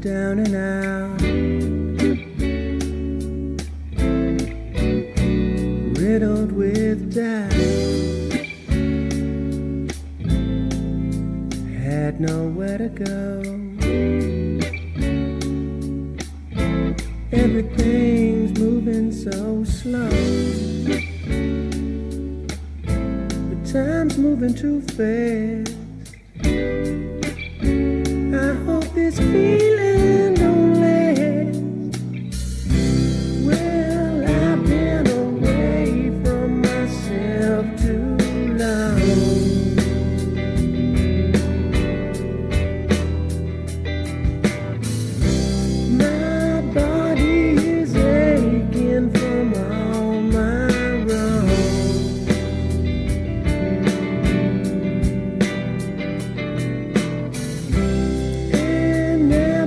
Down and out, riddled with doubt, had nowhere to go. Everything's moving so slow, but time's moving too fast. I hope this feeling don't last. Well, I've been away from myself too long. My body is aching from all my wrongs. And now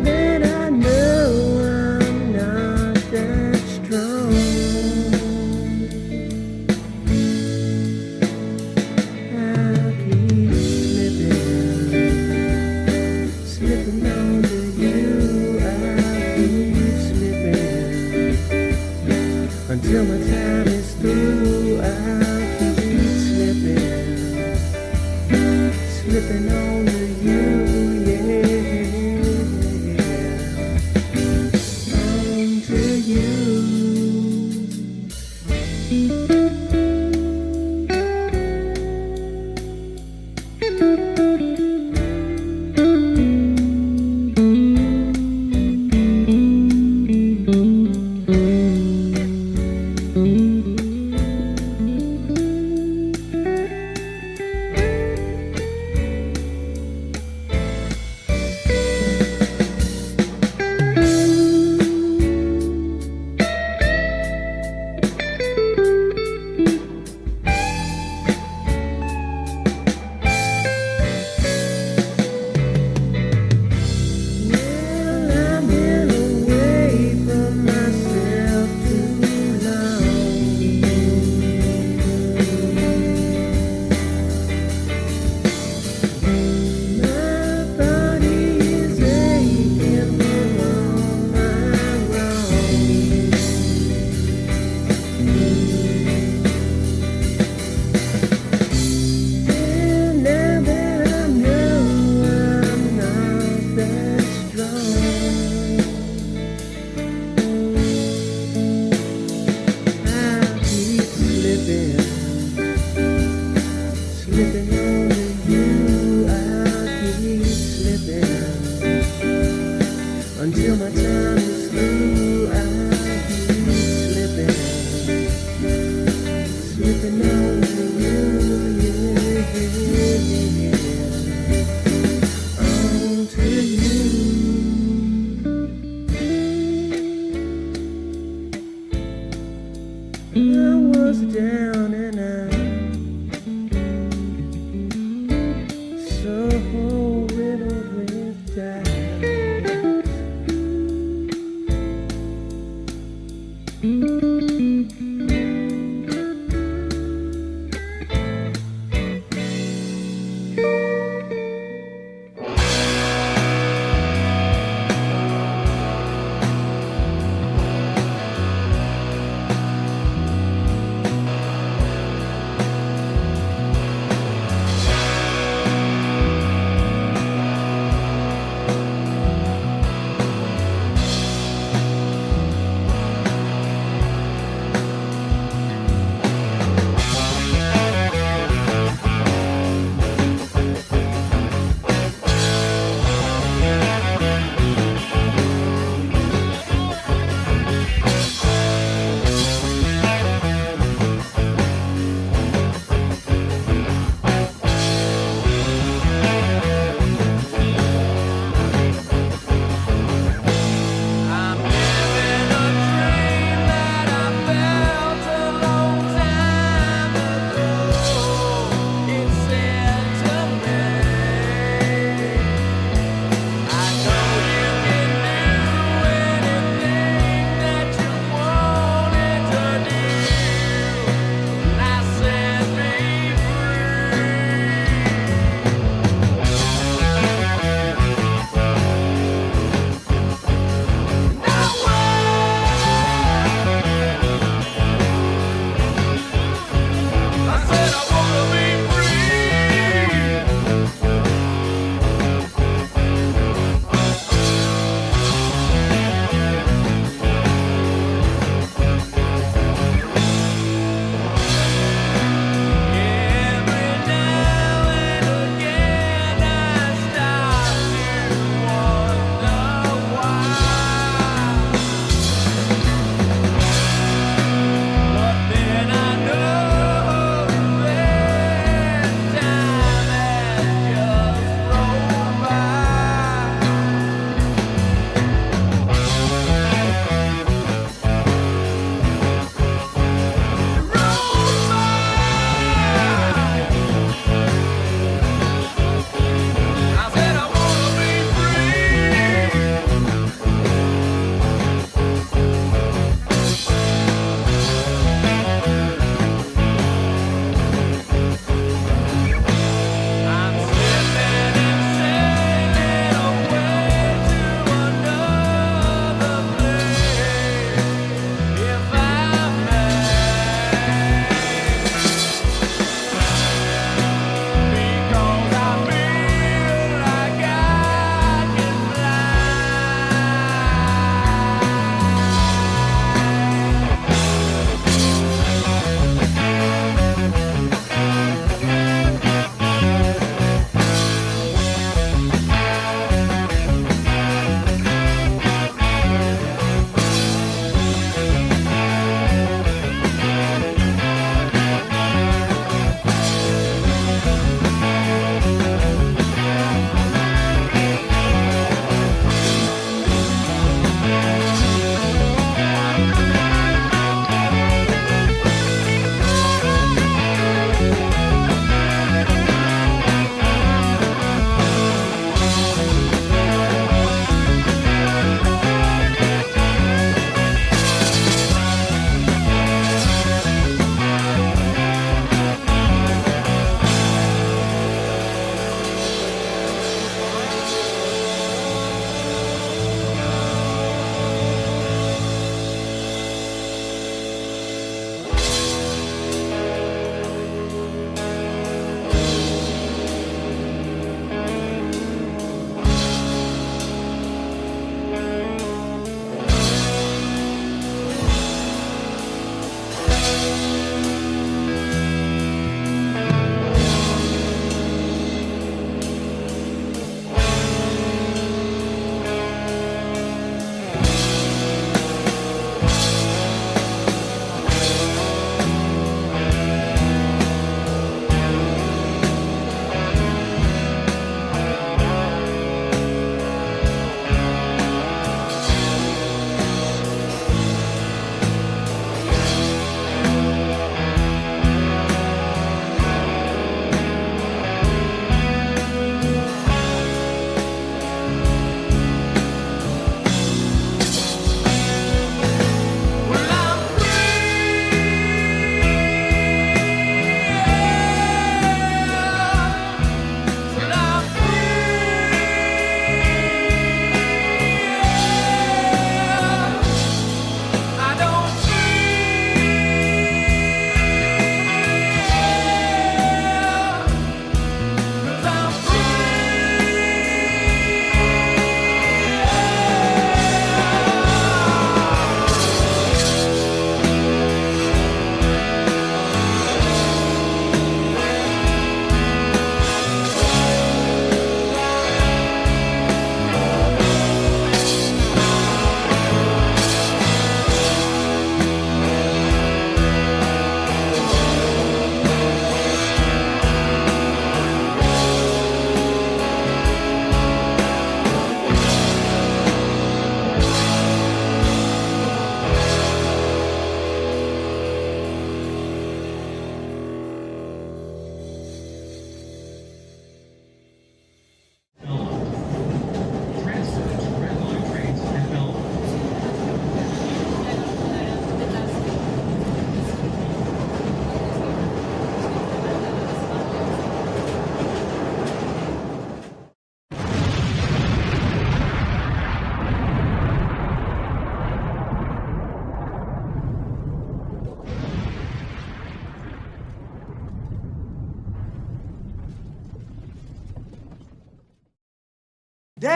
Deo,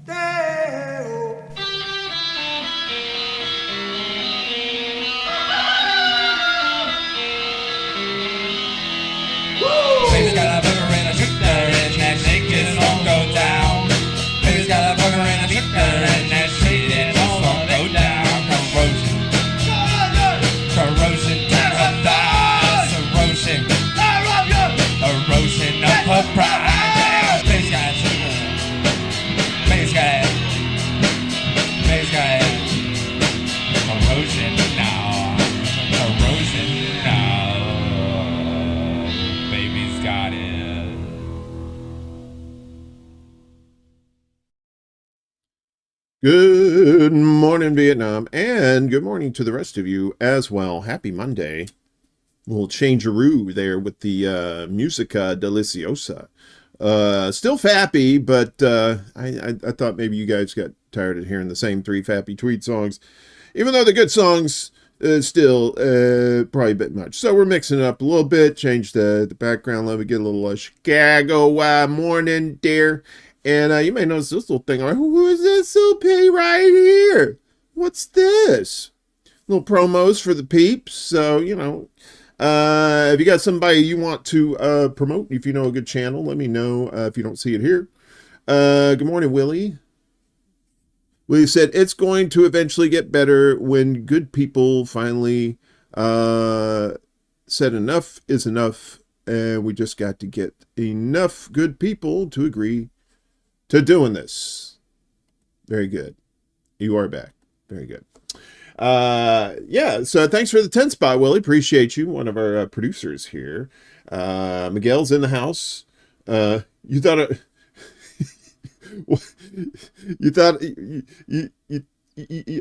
Deo. Baby's got a booger and a shooter and that shake it won't go down. Baby's got a booger and a shooter and that shake it won't go down. Corrosion to her thighs, erosion of her pride. Baby's got a shooter, baby's got corrosion now, corrosion now. Baby's got it. Good morning, Vietnam, and good morning to the rest of you as well. Happy Monday. We'll change-a-roo there with the Musica Deliciosa. Still fappy, but I thought maybe you guys got tired of hearing the same three fappy tweet songs. Even though they're good songs, still probably a bit much. So we're mixing it up a little bit, change the background. Let me get a little Chicago morning there. And you may notice this little thing. Who is this little pig right here? What's this? Little promos for the peeps. So, you know, if you got somebody you want to promote, if you know a good channel, let me know if you don't see it here. Good morning, Willie. Willie said, it's going to eventually get better when good people finally said enough is enough. And we just got to get enough good people to agree to doing this. Very good. You are back. Very good. Yeah, so thanks for the 10 spot, Willie. Appreciate you. One of our producers here. Miguel's in the house. You thought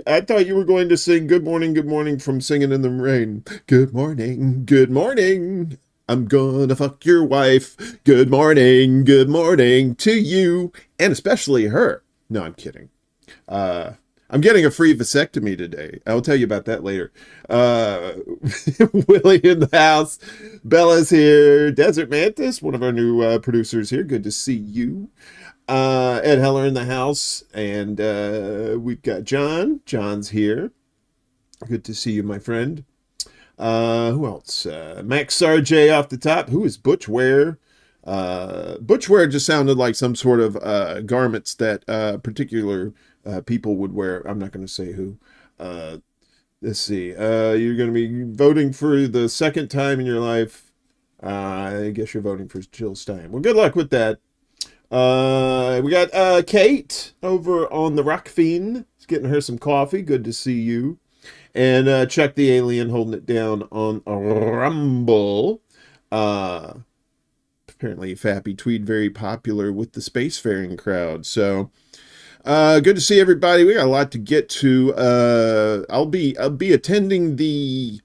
I thought you were going to sing good morning from Singing in the Rain. Good morning. I'm gonna fuck your wife. Good morning to you, and especially her. No, I'm kidding. I'm getting a free vasectomy today. I'll tell you about that later. Willie in the house. Bella's here. Desert Mantis, one of our new producers here. Good to see you. Ed Heller in the house. And we've got John. John's here. Good to see you, my friend. Who else? Max Sarjay off the top. Who is Butchwear? Butchwear just sounded like some sort of garments that particular people would wear. I'm not going to say who. Let's see. You're going to be voting for the second time in your life. I guess you're voting for Jill Stein. Well, good luck with that. We got Kate over on the Rock Fiend. She's getting her some coffee. Good to see you. And Chuck the Alien holding it down on Rumble. Apparently Fappy Tweed very popular with the spacefaring crowd. So good to see everybody. We got a lot to get to. I'll be attending the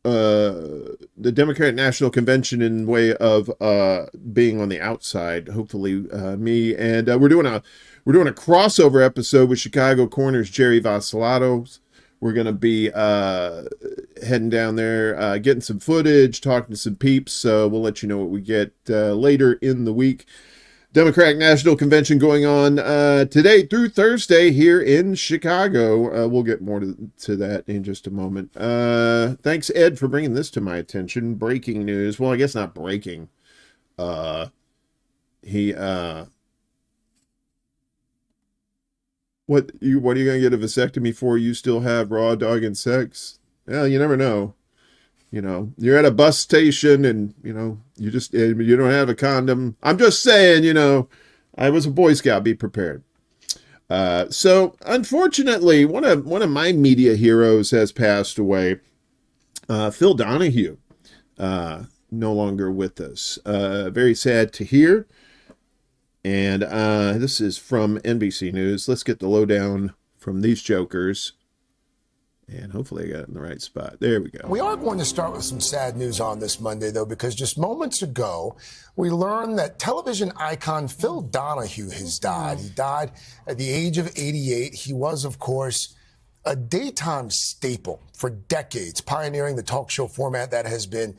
Democratic National Convention in way of being on the outside. Hopefully me and we're doing a crossover episode with Chicago Corner's Jerry Vacillato. We're going to be heading down there, getting some footage, talking to some peeps. So we'll let you know what we get later in the week. Democratic National Convention going on today through Thursday here in Chicago. We'll get more to that in just a moment. Thanks, Ed, for bringing this to my attention. Breaking news. Well, I guess not breaking. What are you going to get a vasectomy for? You still have raw dog and sex? Well, you never know. You know, you're at a bus station and, you know, you don't have a condom. I'm just saying, you know, I was a Boy Scout. Be prepared. So unfortunately, one of my media heroes has passed away. Phil Donahue, no longer with us. Very sad to hear. And this is from NBC News. Let's get the lowdown from these jokers. And hopefully I got it in the right spot. There we go. We are going to start with some sad news on this Monday, though, because just moments ago, we learned that television icon Phil Donahue has died. He died at the age of 88. He was, of course, a daytime staple for decades, pioneering the talk show format that has been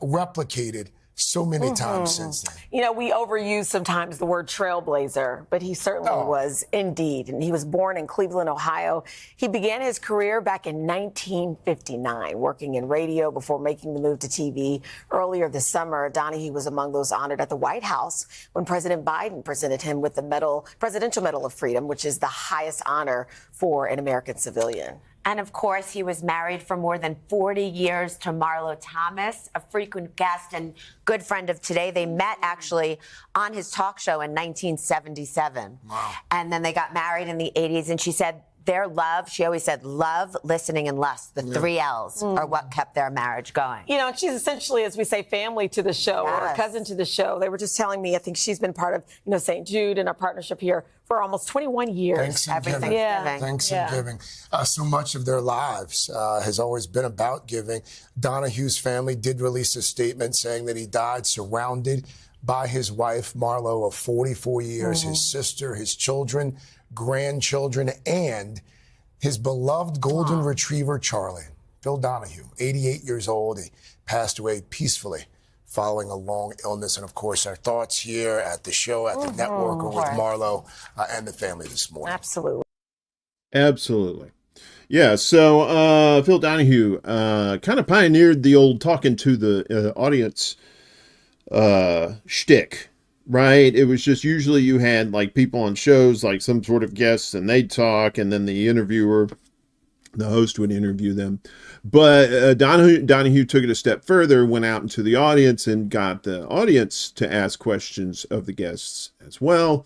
replicated so many times since then. You know, we overuse sometimes the word trailblazer, but he certainly was indeed. And he was born in Cleveland, Ohio. He began his career back in 1959, working in radio before making the move to TV. Earlier this summer, Donahue was among those honored at the White House when President Biden presented him with the Presidential Medal of Freedom, which is the highest honor for an American civilian. And of course, he was married for more than 40 years to Marlo Thomas, a frequent guest and good friend of Today. They met actually on his talk show in 1977. Wow. And then they got married in the 80s. And she said their love, she always said love, listening, and lust. The 3 L's are what kept their marriage going. You know, and she's essentially, as we say, family to the show, or a cousin to the show. They were just telling me, I think she's been part of, St. Jude and our partnership here for almost 21 years. Thanksgiving. Yeah. Thanksgiving. So much of their lives has always been about giving. Donahue's family did release a statement saying that he died surrounded by his wife, Marlo, of 44 years, his sister, his children, grandchildren, and his beloved golden retriever, Charlie. Phil Donahue, 88 years old. He passed away peacefully following a long illness. And of course, our thoughts here at the show, at the network, or with Marlo and the family this morning. Absolutely. Yeah, so Phil Donahue kind of pioneered the old talking to the audience shtick, right? It was just usually you had like people on shows, like some sort of guests, and they'd talk, and then the host would interview them. But Donahue took it a step further, went out into the audience and got the audience to ask questions of the guests as well.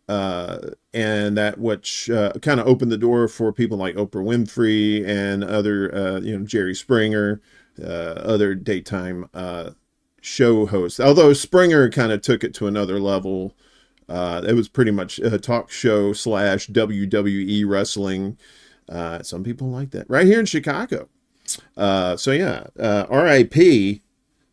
And that which kind of opened the door for people like Oprah Winfrey and other, Jerry Springer, other daytime show hosts. Although Springer kind of took it to another level. It was pretty much a talk show / WWE wrestling. Some people like that. Right here in Chicago. R.I.P.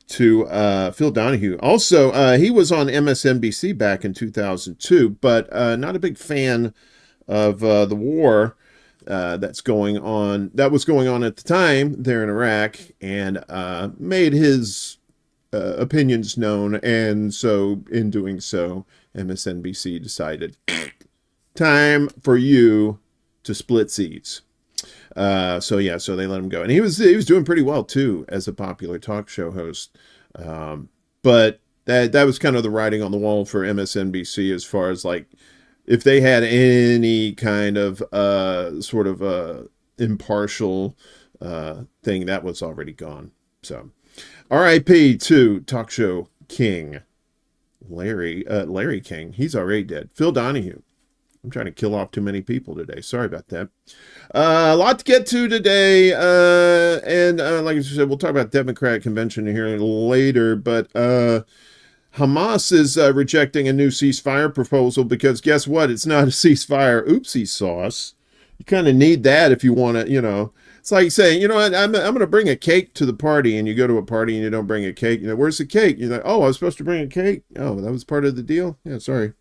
to Phil Donahue. Also, he was on MSNBC back in 2002, but not a big fan of the war that was going on at the time there in Iraq, and made his opinions known. And so in doing so, MSNBC decided time for you to split seats. So they let him go, and he was doing pretty well too as a popular talk show host. But that was kind of the writing on the wall for MSNBC as far as like if they had any kind of sort of impartial thing, that was already gone. So R.I.P. to talk show king Larry King. He's already dead. Phil Donahue. I'm trying to kill off too many people today. Sorry about that. A lot to get to today. And like I said, we'll talk about Democratic convention here later. But Hamas is rejecting a new ceasefire proposal because guess what? It's not a ceasefire oopsie sauce. You kind of need that if you want to, It's like saying, what, I'm going to bring a cake to the party, and you go to a party and you don't bring a cake. Where's the cake? You're like, oh, I was supposed to bring a cake. Oh, that was part of the deal? Yeah, sorry.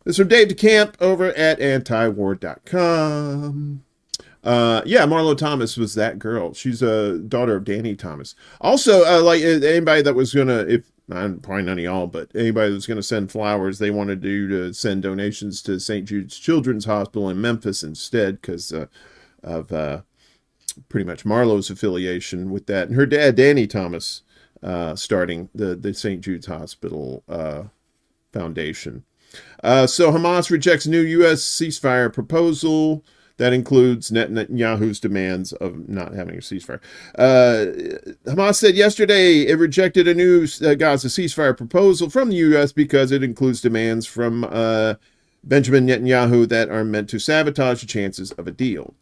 This is from Dave DeCamp over at antiwar.com. Marlo Thomas was that girl. She's a daughter of Danny Thomas. Also, like anybody that was probably none of y'all, but anybody that was going to send flowers, they wanted to send donations to St. Jude's Children's Hospital in Memphis instead because of pretty much Marlo's affiliation with that. And her dad, Danny Thomas, starting the St. Jude's Hospital Foundation. So Hamas rejects new U.S. ceasefire proposal that includes Netanyahu's demands of not having a ceasefire. Hamas said yesterday it rejected a new Gaza ceasefire proposal from the U.S. because it includes demands from Benjamin Netanyahu that are meant to sabotage the chances of a deal.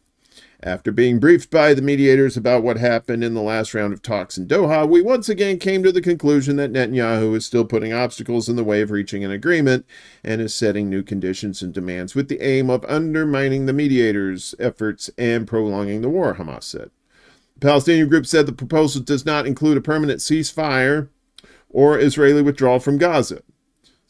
After being briefed by the mediators about what happened in the last round of talks in Doha, we once again came to the conclusion that Netanyahu is still putting obstacles in the way of reaching an agreement and is setting new conditions and demands with the aim of undermining the mediators' efforts and prolonging the war, Hamas said. The Palestinian group said the proposal does not include a permanent ceasefire or Israeli withdrawal from Gaza.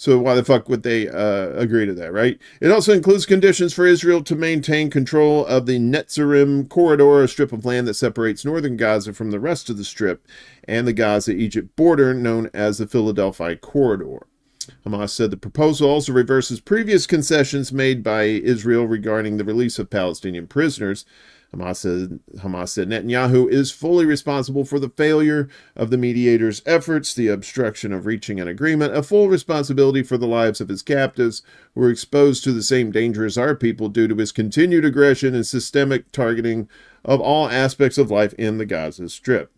So why the fuck would they agree to that, right? It also includes conditions for Israel to maintain control of the Netzarim corridor, a strip of land that separates northern Gaza from the rest of the strip, and the Gaza-Egypt border, known as the Philadelphia corridor. Hamas said the proposal also reverses previous concessions made by Israel regarding the release of Palestinian prisoners. Hamas said Netanyahu is fully responsible for the failure of the mediators' efforts, the obstruction of reaching an agreement, a full responsibility for the lives of his captives, who are exposed to the same danger as our people due to his continued aggression and systemic targeting of all aspects of life in the Gaza Strip.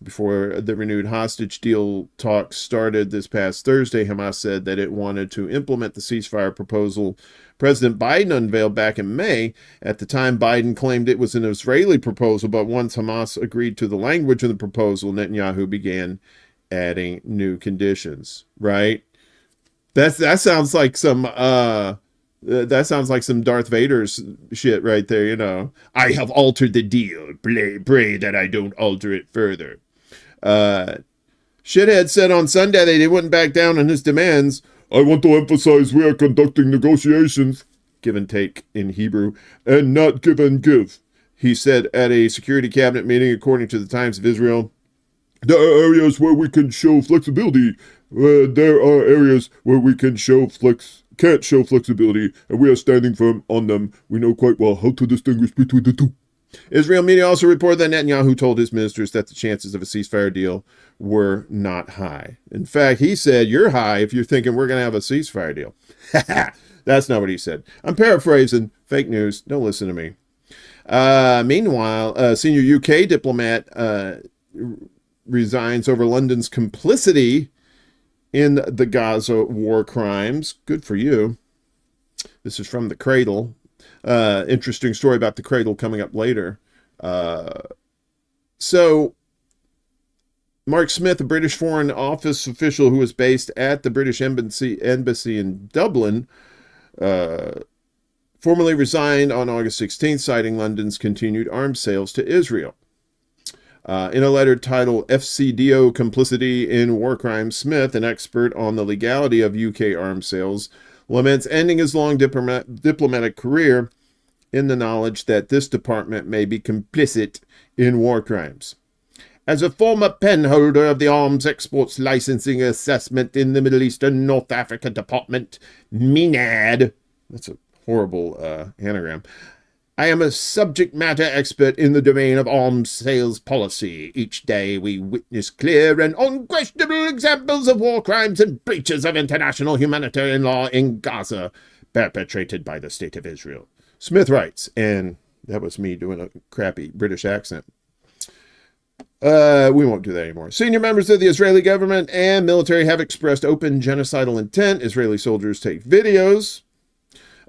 Before the renewed hostage deal talks started this past Thursday, Hamas said that it wanted to implement the ceasefire proposal President Biden unveiled back in May. At the time, Biden claimed it was an Israeli proposal, but once Hamas agreed to the language of the proposal, Netanyahu began adding new conditions. Right? That sounds like some Darth Vader's shit right there. You know, I have altered the deal. Pray that I don't alter it further. Shithead said on Sunday that he wouldn't back down on his demands. I want to emphasize we are conducting negotiations, give and take in Hebrew, and not give and give, he said at a security cabinet meeting, according to the Times of Israel. There are areas where we can show flexibility. There are areas where we can't show flexibility, and we are standing firm on them. We know quite well how to distinguish between the two. Israel media also reported that Netanyahu told his ministers that the chances of a ceasefire deal were not high. In fact, he said, you're high if you're thinking we're going to have a ceasefire deal. That's not what he said. I'm paraphrasing. Fake news. Don't listen to me. Meanwhile, senior UK diplomat resigns over London's complicity in the Gaza war crimes. Good for you. This is from The Cradle. Interesting story about The Cradle coming up later. So, Mark Smith, a British Foreign Office official who was based at the British Embassy in Dublin, formally resigned on August 16th, citing London's continued arms sales to Israel. In a letter titled FCDO Complicity in War Crimes, Smith, an expert on the legality of UK arms sales, laments ending his long diplomatic career in the knowledge that this department may be complicit in war crimes. As a former penholder of the Arms Exports Licensing Assessment in the Middle East and North Africa Department, MENAD, that's a horrible anagram, I am a subject matter expert in the domain of arms sales policy. Each day we witness clear and unquestionable examples of war crimes and breaches of international humanitarian law in Gaza, perpetrated by the State of Israel. Smith writes, and that was me doing a crappy British accent. We won't do that anymore. Senior members of the Israeli government and military have expressed open genocidal intent. Israeli soldiers take videos,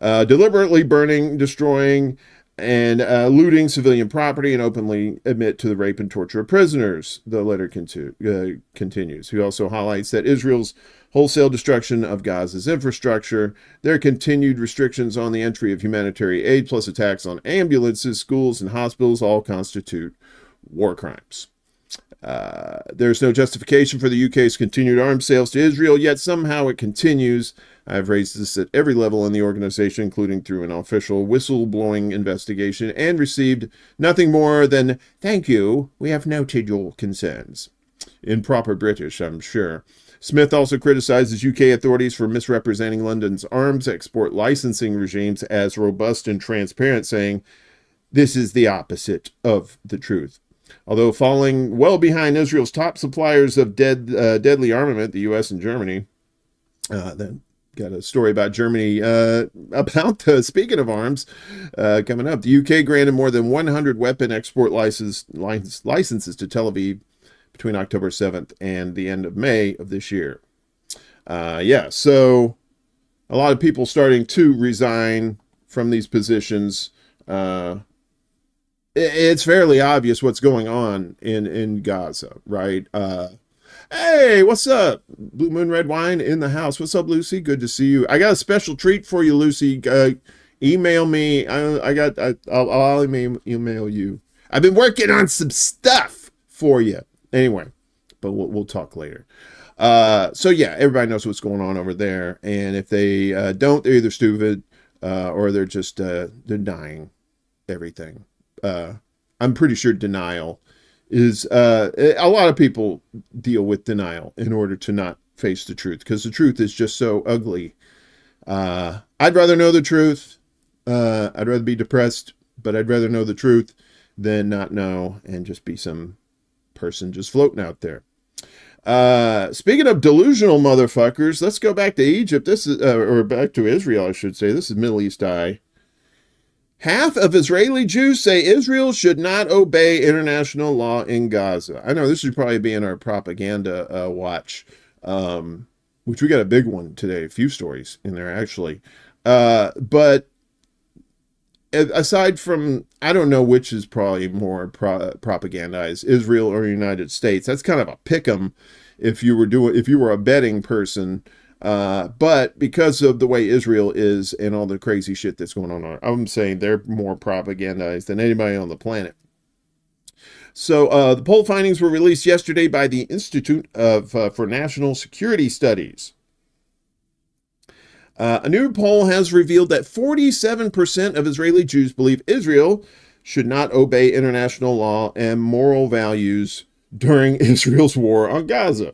deliberately burning, destroying, and looting civilian property, and openly admit to the rape and torture of prisoners, the letter continues. He also highlights that Israel's wholesale destruction of Gaza's infrastructure, their continued restrictions on the entry of humanitarian aid, plus attacks on ambulances, schools, and hospitals all constitute war crimes. There's no justification for the UK's continued arms sales to Israel, yet somehow it continues. I've raised this at every level in the organization, including through an official whistleblowing investigation, and received nothing more than, thank you, we have noted your concerns. In proper British, I'm sure. Smith also criticizes UK authorities for misrepresenting London's arms export licensing regimes as robust and transparent, saying, this is the opposite of the truth. Although falling well behind Israel's top suppliers of deadly armament, the U.S. and Germany. Then got a story about Germany speaking of arms, coming up. The U.K. granted more than 100 weapon export licenses to Tel Aviv between October 7th and the end of May of this year. So a lot of people starting to resign from these positions. It's fairly obvious what's going on in Gaza, right? Hey, what's up? Blue Moon Red Wine in the house. What's up, Lucy? Good to see you. I got a special treat for you, Lucy. Email me. I'll email you. I've been working on some stuff for you. Anyway, but we'll talk later. So yeah, everybody knows what's going on over there. And if they don't, they're either stupid or they're just denying everything. I'm pretty sure denial is a lot of people deal with denial in order to not face the truth, because the truth is just so ugly. I'd rather know the truth. I'd rather be depressed, but I'd rather know the truth than not know and just be some person just floating out there. Speaking of delusional motherfuckers, let's go back to Egypt. This is, or back to Israel, I should say. This is Middle East Eye. Half of Israeli Jews say Israel should not obey international law in Gaza. I know this should probably be in our propaganda watch, which we got a big one today, a few stories in there actually. But aside from, I don't know which is probably more propagandized, Israel or United States. That's kind of a pick'em if you were a betting person. But because of the way Israel is and all the crazy shit that's going on, I'm saying they're more propagandized than anybody on the planet. So the poll findings were released yesterday by the Institute for National Security Studies. A new poll has revealed that 47% of Israeli Jews believe Israel should not obey international law and moral values during Israel's war on Gaza.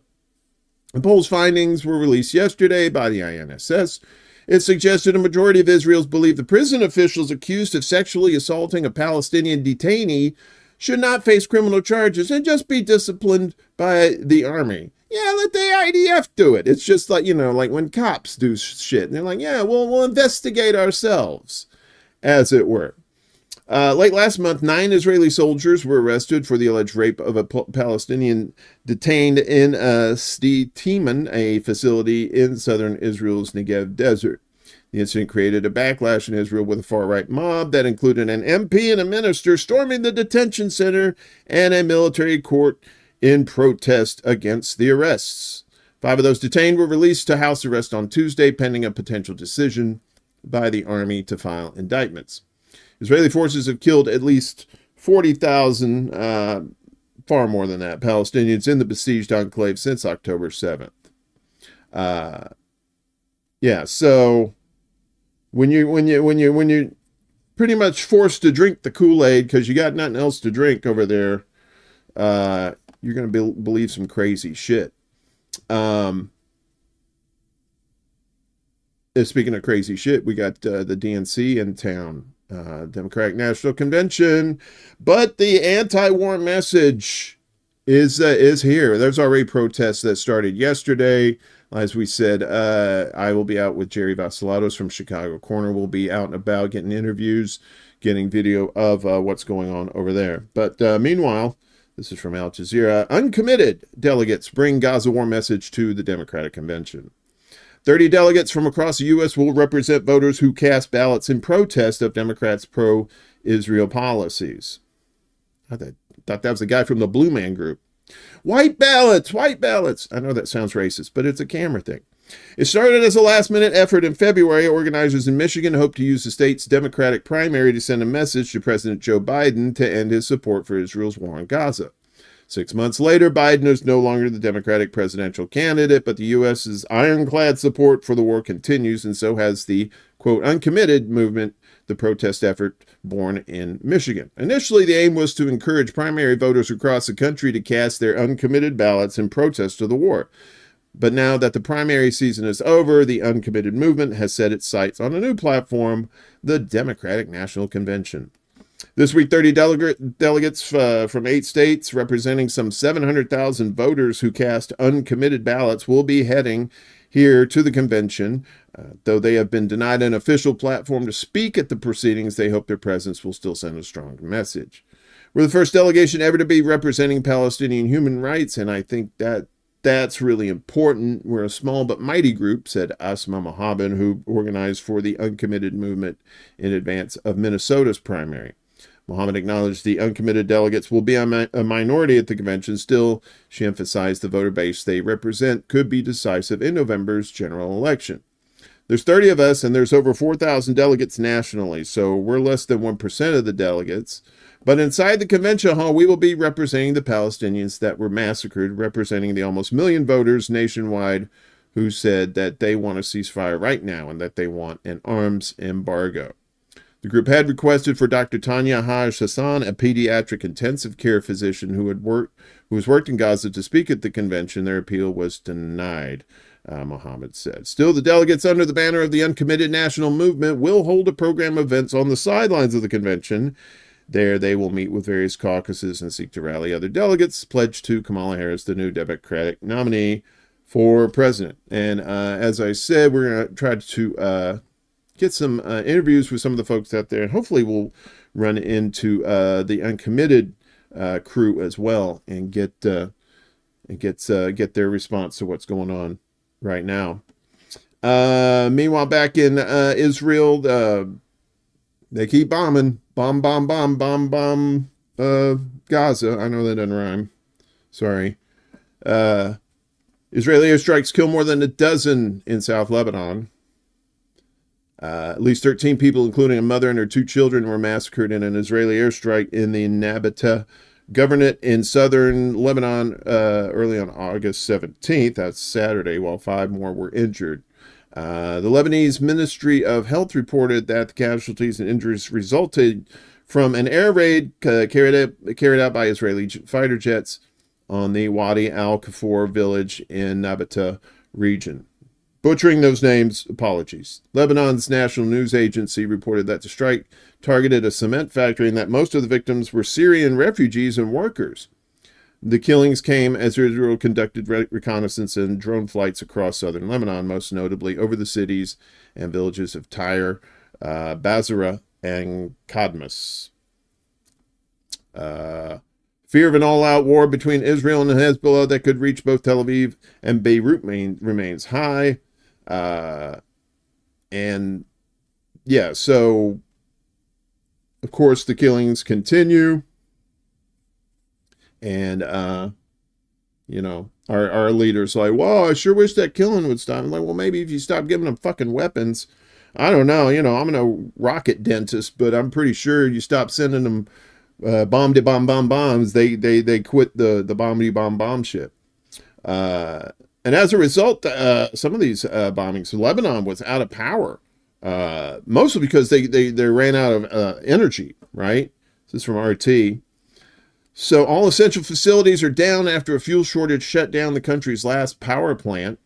The poll's findings were released yesterday by the INSS. It suggested a majority of Israelis believe the prison officials accused of sexually assaulting a Palestinian detainee should not face criminal charges and just be disciplined by the army. Yeah, let the IDF do it. It's just like, like when cops do shit and they're like, yeah, we'll investigate ourselves, as it were. Late last month, 9 Israeli soldiers were arrested for the alleged rape of a Palestinian detained in Sde Timan, a facility in southern Israel's Negev desert. The incident created a backlash in Israel with a far-right mob that included an MP and a minister storming the detention center and a military court in protest against the arrests. 5 of those detained were released to house arrest on Tuesday, pending a potential decision by the army to file indictments. Israeli forces have killed at least 40,000, far more than that, Palestinians in the besieged enclave since October 7th. Yeah, so when you're pretty much forced to drink the Kool-Aid because you got nothing else to drink over there, you're going to believe some crazy shit. Speaking of crazy shit, we got the DNC in town. Democratic National Convention, but the anti-war message is here. There's already protests that started yesterday. As we said, I will be out with Jerry Vassilatos from Chicago Corner. We'll be out and about getting interviews, getting video of what's going on over there. But meanwhile, this is from Al Jazeera. Uncommitted delegates bring Gaza war message to the Democratic Convention. 30 delegates from across the U.S. will represent voters who cast ballots in protest of Democrats' pro-Israel policies. I thought that was a guy from the Blue Man Group. White ballots, white ballots. I know that sounds racist, but it's a camera thing. It started as a last-minute effort in February. Organizers in Michigan hope to use the state's Democratic primary to send a message to President Joe Biden to end his support for Israel's war on Gaza. 6 months later, Biden is no longer the Democratic presidential candidate, but the U.S.'s ironclad support for the war continues, and so has the, quote, uncommitted movement, the protest effort born in Michigan. Initially, the aim was to encourage primary voters across the country to cast their uncommitted ballots in protest of the war. But now that the primary season is over, the uncommitted movement has set its sights on a new platform, the Democratic National Convention. This week, 30 delegates from 8 states, representing some 700,000 voters who cast uncommitted ballots, will be heading here to the convention. Though they have been denied an official platform to speak at the proceedings, they hope their presence will still send a strong message. We're the first delegation ever to be representing Palestinian human rights, and I think that's really important. We're a small but mighty group, said Asma Mohabben, who organized for the uncommitted movement in advance of Minnesota's primary. Mohammed acknowledged the uncommitted delegates will be a minority at the convention. Still, she emphasized the voter base they represent could be decisive in November's general election. There's 30 of us, and there's over 4,000 delegates nationally, so we're less than 1% of the delegates. But inside the convention hall, we will be representing the Palestinians that were massacred, representing the almost million voters nationwide who said that they want a ceasefire right now and that they want an arms embargo. The group had requested for Dr. Tanya Haj Hassan, a pediatric intensive care physician who has worked in Gaza, to speak at the convention. Their appeal was denied, Mohammed said. Still, the delegates under the banner of the Uncommitted National Movement will hold a program of events on the sidelines of the convention. There, they will meet with various caucuses and seek to rally other delegates, pledged to Kamala Harris, the new Democratic nominee for president. And as I said, we're going to try to get some interviews with some of the folks out there, and hopefully we'll run into the Uncommitted crew as well and get their response to what's going on right now. Meanwhile, back in Israel, they keep bombing. Bomb, Gaza. I know that doesn't rhyme. Sorry. Israeli airstrikes kill more than a dozen in South Lebanon. At least 13 people, including a mother and her 2 children, were massacred in an Israeli airstrike in the Nabata governorate in southern Lebanon early on August 17th. That's Saturday, while 5 more were injured. The Lebanese Ministry of Health reported that the casualties and injuries resulted from an air raid carried out by Israeli fighter jets on the Wadi al-Kafur village in Nabata region. Butchering those names, apologies. Lebanon's national news agency reported that the strike targeted a cement factory and that most of the victims were Syrian refugees and workers. The killings came as Israel conducted reconnaissance and drone flights across southern Lebanon, most notably over the cities and villages of Tyre, Basra, and Kadmas. Fear of an all-out war between Israel and Hezbollah that could reach both Tel Aviv and Beirut remains high. And yeah, so of course the killings continue. And, you know, our leaders like, well, I sure wish that killing would stop. I'm like, well, maybe if you stop giving them fucking weapons, I don't know, you know, I'm no rocket dentist, but I'm pretty sure you stop sending them bombs, they quit the bomb shit. And as a result, some of these bombings, Lebanon was out of power, mostly because they ran out of energy, right? This is from RT. So all essential facilities are down after a fuel shortage shut down the country's last power plant.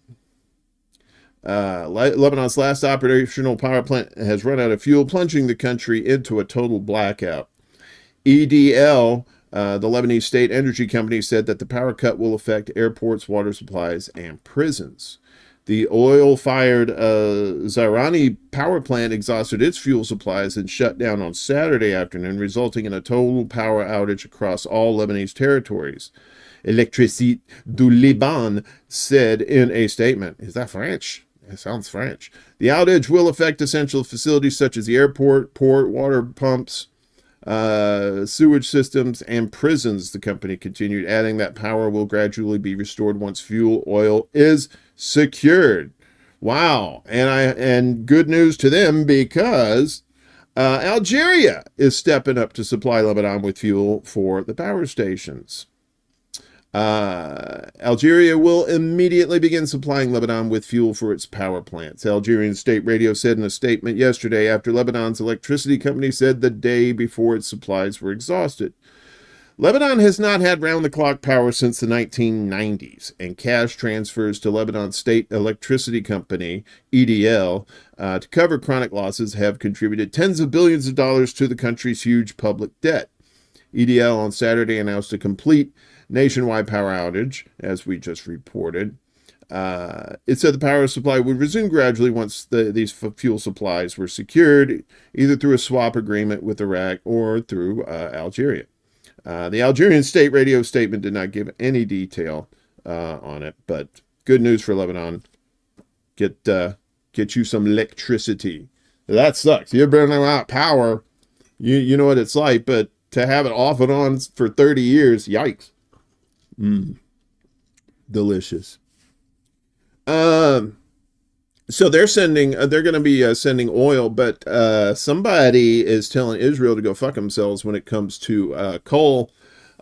Lebanon's last operational power plant has run out of fuel, plunging the country into a total blackout. EDL, the Lebanese state energy company, said that the power cut will affect airports, water supplies, and prisons. The oil-fired Zahrani power plant exhausted its fuel supplies and shut down on Saturday afternoon, resulting in a total power outage across all Lebanese territories. Électricité du Liban said in a statement. Is that French? It sounds French. The outage will affect essential facilities such as the airport, port, water pumps, sewage systems, and prisons, the company continued, adding that power will gradually be restored once fuel oil is secured. Wow. And good news to them, because Algeria is stepping up to supply Lebanon with fuel for the power stations. Algeria will immediately begin supplying Lebanon with fuel for its power plants. Algerian state radio said in a statement yesterday, after Lebanon's electricity company said the day before its supplies were exhausted. Lebanon has not had round-the-clock power since the 1990s, and cash transfers to Lebanon's state electricity company, EDL, to cover chronic losses have contributed tens of billions of dollars to the country's huge public debt. EDL on Saturday announced a complete nationwide power outage, as we just reported. It said the power supply would resume gradually once these fuel supplies were secured, either through a swap agreement with Iraq or through Algeria. The Algerian state radio statement did not give any detail on it, but good news for Lebanon. Get you some electricity. That sucks. You've been without power. You know what it's like, but to have it off and on for 30 years, yikes. Delicious. So they're sending, they're going to be sending oil, but somebody is telling Israel to go fuck themselves when it comes to coal.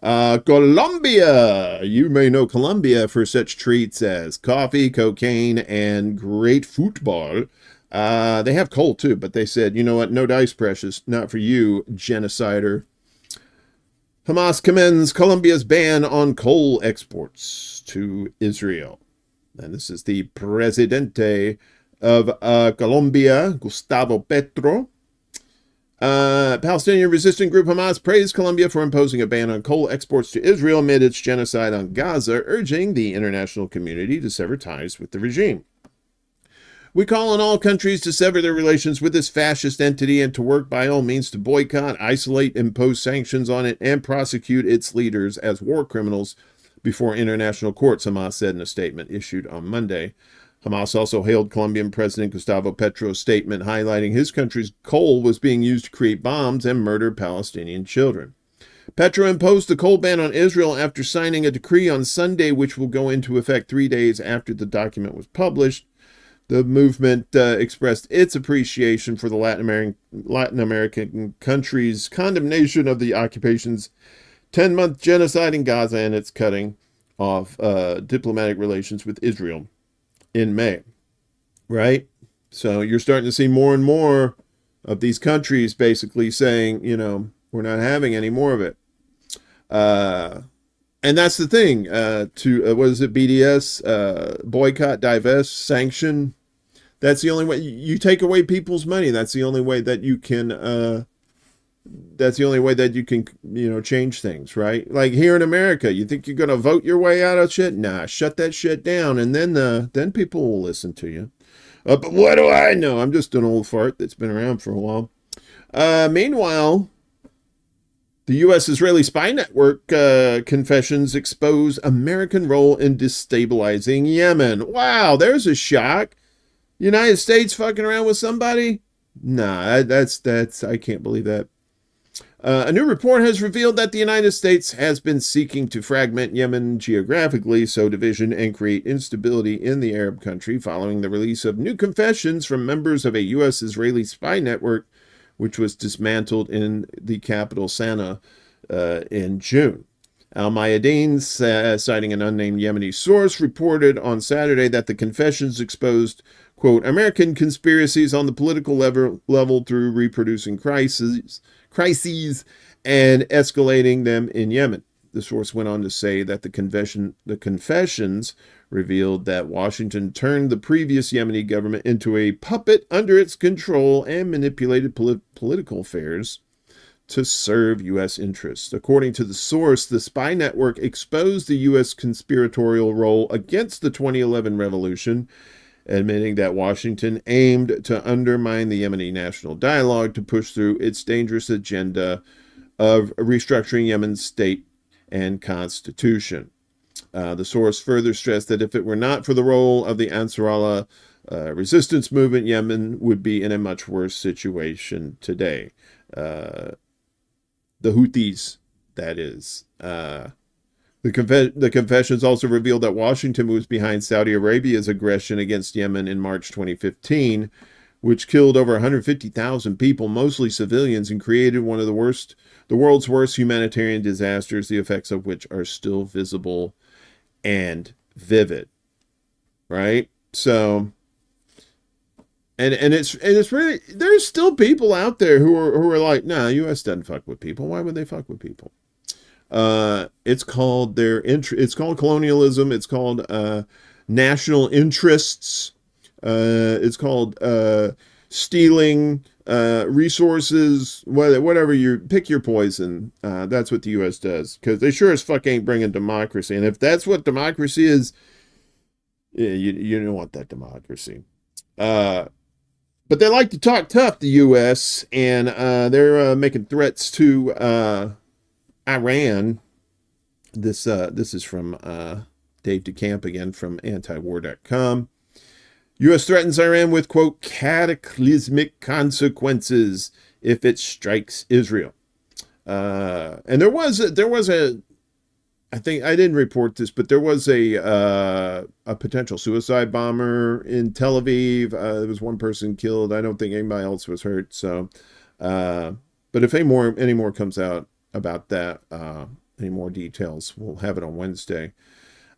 Colombia, you may know Colombia for such treats as coffee, cocaine, and great football. They have coal too, but they said, you know what, no dice, precious, not for you, genocider. Hamas commends Colombia's ban on coal exports to Israel. And this is the Presidente of Colombia, Gustavo Petro. Palestinian resistance group Hamas praised Colombia for imposing a ban on coal exports to Israel amid its genocide on Gaza, urging the international community to sever ties with the regime. We call on all countries to sever their relations with this fascist entity and to work by all means to boycott, isolate, impose sanctions on it, and prosecute its leaders as war criminals before international courts, Hamas said in a statement issued on Monday. Hamas also hailed Colombian President Gustavo Petro's statement highlighting his country's coal was being used to create bombs and murder Palestinian children. Petro imposed the coal ban on Israel after signing a decree on Sunday, which will go into effect 3 days after the document was published. The movement expressed its appreciation for the Latin American country's condemnation of the occupation's 10-month genocide in Gaza and its cutting off diplomatic relations with Israel in May, right? So you're starting to see more and more of these countries basically saying, you know, we're not having any more of it. And that's the thing, what is it, BDS, boycott, divest, sanction. That's the only way. You take away people's money. That's the only way that you can, you know, change things, right? Like here in America, you think you're going to vote your way out of shit? Nah, shut that shit down. And then people will listen to you. But what do I know? I'm just an old fart that's been around for a while. Meanwhile, the U.S.-Israeli spy network confessions expose American role in destabilizing Yemen. Wow, there's a shock. United States fucking around with somebody? Nah, that's I can't believe that. A new report has revealed that the United States has been seeking to fragment Yemen geographically, sow division, and create instability in the Arab country following the release of new confessions from members of a U.S.-Israeli spy network, which was dismantled in the capital Sana'a in June. Al-Mayadeen, citing an unnamed Yemeni source, reported on Saturday that the confessions exposed, quote, American conspiracies on the political level through reproducing crises and escalating them in Yemen. The source went on to say that the confessions revealed that Washington turned the previous Yemeni government into a puppet under its control and manipulated political affairs to serve U.S. interests. According to the source, the spy network exposed the U.S. conspiratorial role against the 2011 revolution, admitting that Washington aimed to undermine the Yemeni national dialogue to push through its dangerous agenda of restructuring Yemen's state and constitution. The source further stressed that if it were not for the role of the Ansarallah resistance movement, Yemen would be in a much worse situation today. The Houthis, that is. The confessions also revealed that Washington was behind Saudi Arabia's aggression against Yemen in March 2015, which killed over 150,000 people, mostly civilians, and created one of the world's worst humanitarian disasters, the effects of which are still visible and vivid. Right? So, and it's really, there's still people out there who are like, nah, U.S. doesn't fuck with people. Why would they fuck with people? It's called colonialism. It's called national interests. It's called stealing resources. Whatever you pick your poison. That's what the U.S. does, because they sure as fuck ain't bringing democracy. And if that's what democracy is, yeah, you don't want that democracy. But they like to talk tough, the U.S., and they're making threats to Iran. This is from Dave DeCamp again from antiwar.com. U.S. threatens Iran with, quote, cataclysmic consequences if it strikes Israel. And there was a I think I didn't report this, but there was a potential suicide bomber in Tel Aviv. There was one person killed. I don't think anybody else was hurt. So, but if any more comes out about that, any more details, we'll have it on Wednesday.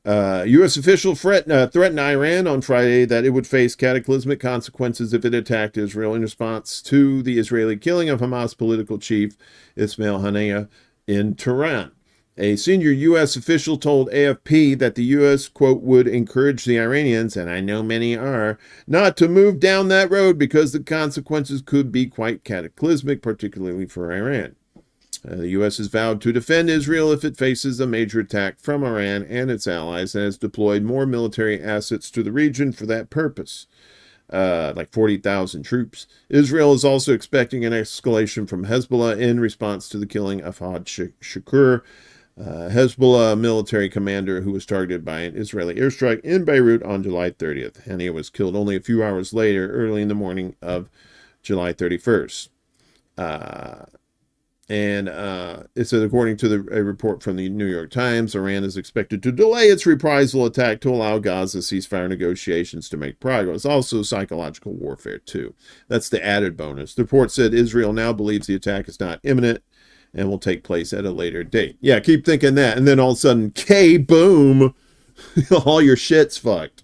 U.S. official threatened Iran on Friday that it would face cataclysmic consequences if it attacked Israel in response to the Israeli killing of Hamas political chief Ismail Haniyeh in Tehran. A senior U.S. official told AFP that the U.S., quote, would encourage the Iranians, and I know many are, not to move down that road because the consequences could be quite cataclysmic, particularly for Iran. The U.S. has vowed to defend Israel if it faces a major attack from Iran and its allies, and has deployed more military assets to the region for that purpose, like 40,000 troops. Israel is also expecting an escalation from Hezbollah in response to the killing of Fahd Shakur, Hezbollah military commander who was targeted by an Israeli airstrike in Beirut on July 30th. Haniyeh was killed only a few hours later, early in the morning of July 31st. It said, according to a report from the New York Times, Iran is expected to delay its reprisal attack to allow Gaza ceasefire negotiations to make progress. Also, psychological warfare, too. That's the added bonus. The report said Israel now believes the attack is not imminent and will take place at a later date. Yeah, keep thinking that. And then all of a sudden, boom, all your shit's fucked.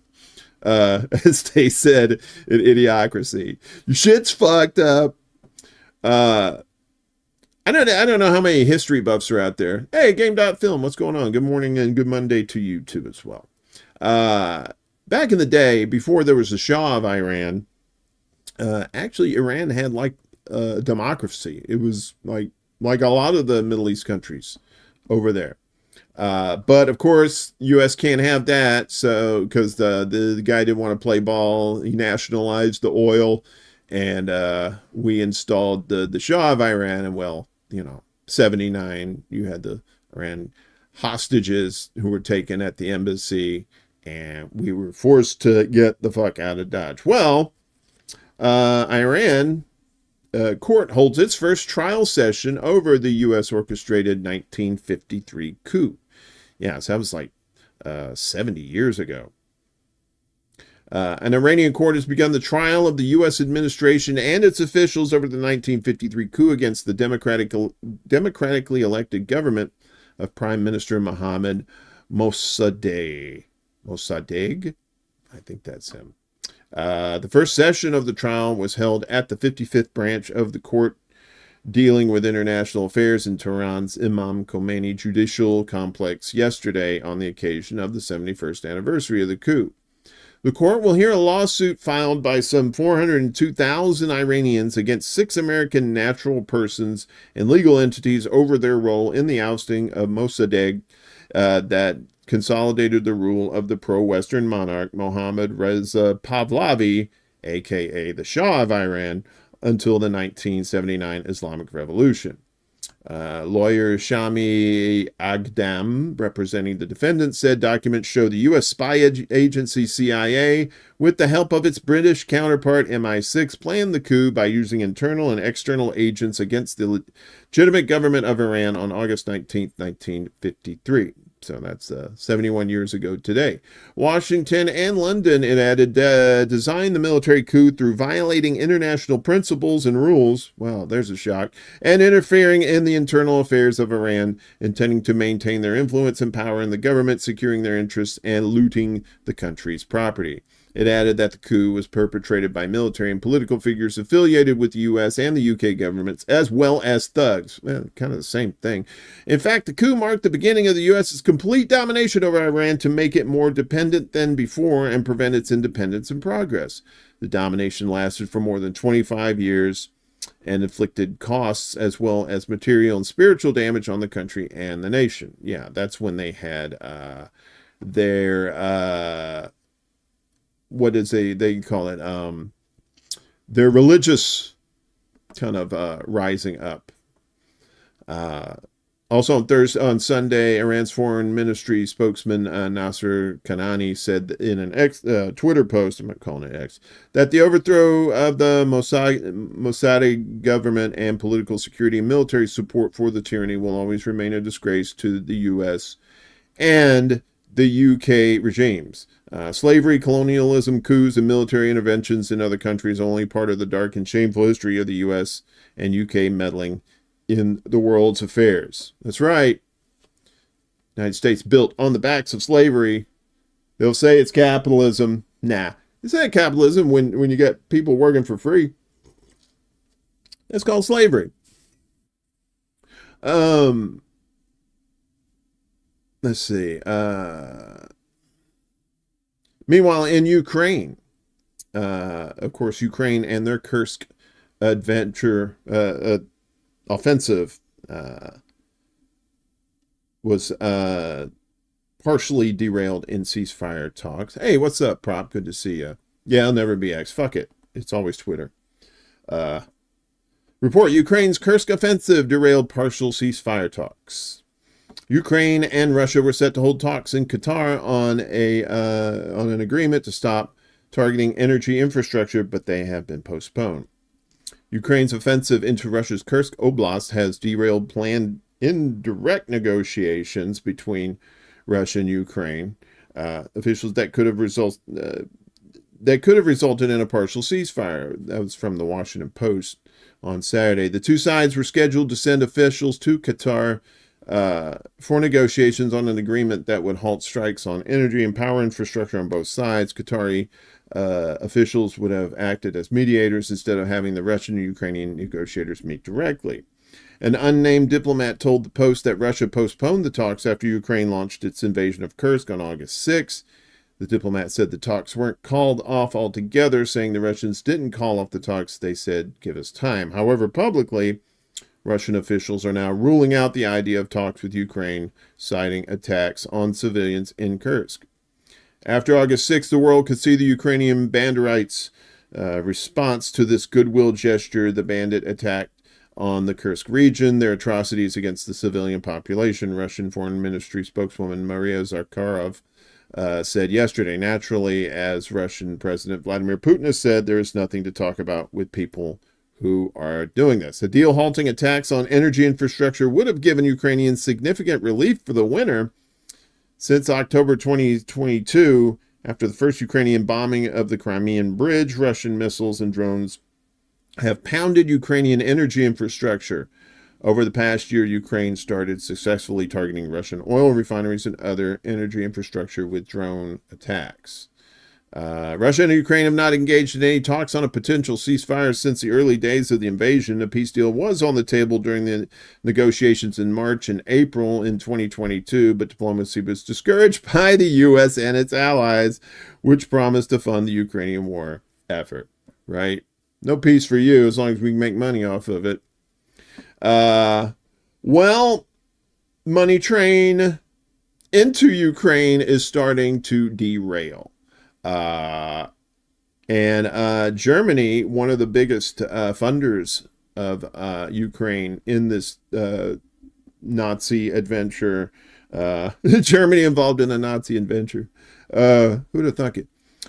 As they said in Idiocracy. Your shit's fucked up. I don't know how many history buffs are out there. Hey, Game.film, what's going on? Good morning and good Monday to you too as well. Back in the day, before there was the Shah of Iran, actually Iran had like democracy. It was like a lot of the Middle East countries over there. But of course, U.S. can't have that. So, because the guy didn't want to play ball, he nationalized the oil, and we installed the Shah of Iran. And well, 79, you had the Iran hostages who were taken at the embassy, and we were forced to get the fuck out of Dodge. Well, Iran court holds its first trial session over the U.S. orchestrated 1953 coup. Yeah, so that was like 70 years ago. An Iranian court has begun the trial of the U.S. administration and its officials over the 1953 coup against the democratically elected government of Prime Minister Mohammad Mossadegh. Mossadegh? I think that's him. The first session of the trial was held at the 55th branch of the court dealing with international affairs in Tehran's Imam Khomeini judicial complex yesterday on the occasion of the 71st anniversary of the coup. The court will hear a lawsuit filed by some 402,000 Iranians against 6 American natural persons and legal entities over their role in the ousting of Mossadegh that consolidated the rule of the pro-Western monarch Mohammad Reza Pahlavi, a.k.a. the Shah of Iran, until the 1979 Islamic Revolution. Lawyer Shami Agdam, representing the defendants, said documents show the U.S. spy agency CIA, with the help of its British counterpart MI6, planned the coup by using internal and external agents against the legitimate government of Iran on August 19, 1953. So that's 71 years ago today. Washington and London, it added, designed the military coup through violating international principles and rules. Wow, there's a shock. And interfering in the internal affairs of Iran, intending to maintain their influence and power in the government, securing their interests, and looting the country's property. It added that the coup was perpetrated by military and political figures affiliated with the U.S. and the U.K. governments, as well as thugs. Well, kind of the same thing. In fact, the coup marked the beginning of the U.S.'s complete domination over Iran to make it more dependent than before and prevent its independence and progress. The domination lasted for more than 25 years and inflicted costs as well as material and spiritual damage on the country and the nation. Yeah, that's when they had their... what is they call it? Their religious kind of rising up. Also on Sunday, Iran's foreign ministry spokesman Nasser Kanani said in an Twitter post, I'm not calling it X, that the overthrow of the Mossad government and political security and military support for the tyranny will always remain a disgrace to the U.S. and the UK regimes. Slavery, colonialism, coups, and military interventions in other countries are only part of the dark and shameful history of the US and UK meddling in the world's affairs. That's right. The United States built on the backs of slavery. They'll say it's capitalism. Nah, it's not capitalism when you got people working for free. That's called slavery. Let's see. Meanwhile, in Ukraine, of course, Ukraine and their Kursk offensive was partially derailed in ceasefire talks. Hey, what's up, Prop? Good to see you. Yeah, I'll never be X. Fuck it. It's always Twitter. Report, Ukraine's Kursk offensive derailed partial ceasefire talks. Ukraine and Russia were set to hold talks in Qatar on an agreement to stop targeting energy infrastructure, but they have been postponed. Ukraine's offensive into Russia's Kursk Oblast has derailed planned indirect negotiations between Russia and Ukraine. Officials that could have resulted in a partial ceasefire. That was from the Washington Post on Saturday. The two sides were scheduled to send officials to Qatar for negotiations on an agreement that would halt strikes on energy and power infrastructure on both sides. Qatari officials would have acted as mediators instead of having the Russian and Ukrainian negotiators meet directly. An unnamed diplomat told the Post that Russia postponed the talks after Ukraine launched its invasion of Kursk on August 6. The diplomat said the talks weren't called off altogether, saying the Russians didn't call off the talks. They said, give us time. However, publicly, Russian officials are now ruling out the idea of talks with Ukraine, citing attacks on civilians in Kursk. After August 6th, the world could see the Ukrainian banderites' response to this goodwill gesture. The bandit attacked on the Kursk region, their atrocities against the civilian population. Russian Foreign Ministry spokeswoman Maria Zakharov said yesterday. Naturally, as Russian President Vladimir Putin has said, there is nothing to talk about with people who are doing this. A deal halting attacks on energy infrastructure would have given Ukrainians significant relief for the winter. Since October 2022, after the first Ukrainian bombing of the Crimean Bridge, Russian missiles and drones have pounded Ukrainian energy infrastructure. Over the past year, Ukraine started successfully targeting Russian oil refineries and other energy infrastructure with drone attacks. Russia and Ukraine have not engaged in any talks on a potential ceasefire since the early days of the invasion. A peace deal was on the table during the negotiations in March and April in 2022, but diplomacy was discouraged by the U.S. and its allies, which promised to fund the Ukrainian war effort. Right? No peace for you as long as we can make money off of it. Well, money train into Ukraine is starting to derail. Germany, one of the biggest funders of Ukraine in this Nazi adventure, Germany involved in a Nazi adventure. Who'd have thunk it?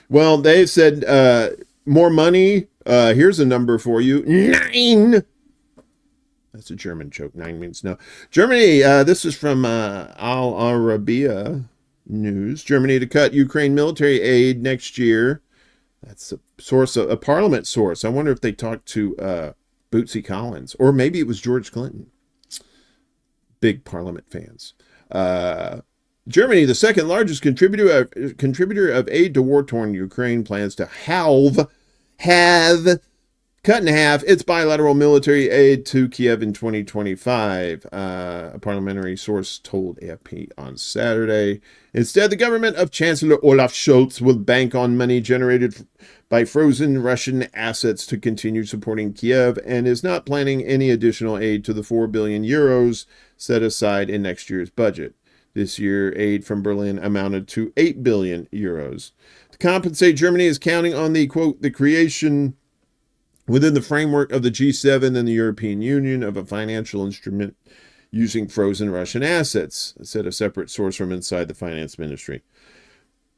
Well, they've said more money. Here's a number for you. 9. That's a German joke. 9 means no. Germany, this is from Al Arabiya News. Germany to cut Ukraine military aid next year. That's a source, a parliament source. I wonder if they talked to Bootsy Collins, or maybe it was George Clinton. Big parliament fans. Germany, the second largest contributor of aid to war-torn Ukraine, plans to have cut in half its bilateral military aid to Kiev in 2025, a parliamentary source told AFP on Saturday. Instead, the government of Chancellor Olaf Scholz will bank on money generated by frozen Russian assets to continue supporting Kiev and is not planning any additional aid to the 4 billion euros set aside in next year's budget. This year, aid from Berlin amounted to 8 billion euros. To compensate, Germany is counting on the, quote, the creation within the framework of the G7 and the European Union of a financial instrument using frozen Russian assets, said a separate source from inside the finance ministry.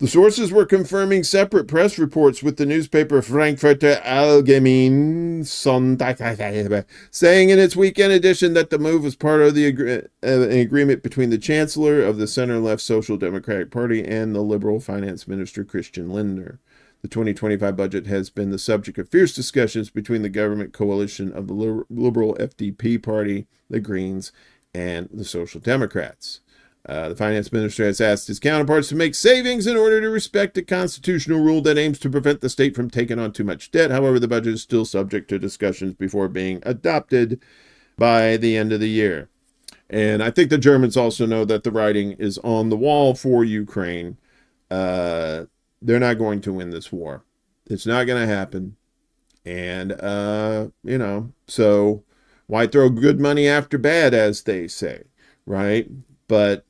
The sources were confirming separate press reports with the newspaper Frankfurter Allgemeine Sonntag, saying in its weekend edition that the move was part of an agreement between the chancellor of the center-left Social Democratic Party and the liberal finance minister Christian Lindner. The 2025 budget has been the subject of fierce discussions between the government coalition of the liberal FDP party, the Greens, and the Social Democrats. The finance minister has asked his counterparts to make savings in order to respect a constitutional rule that aims to prevent the state from taking on too much debt. However, the budget is still subject to discussions before being adopted by the end of the year. And I think the Germans also know that the writing is on the wall for Ukraine. They're not going to win this war. It's not going to happen. And, so why throw good money after bad, as they say, right? But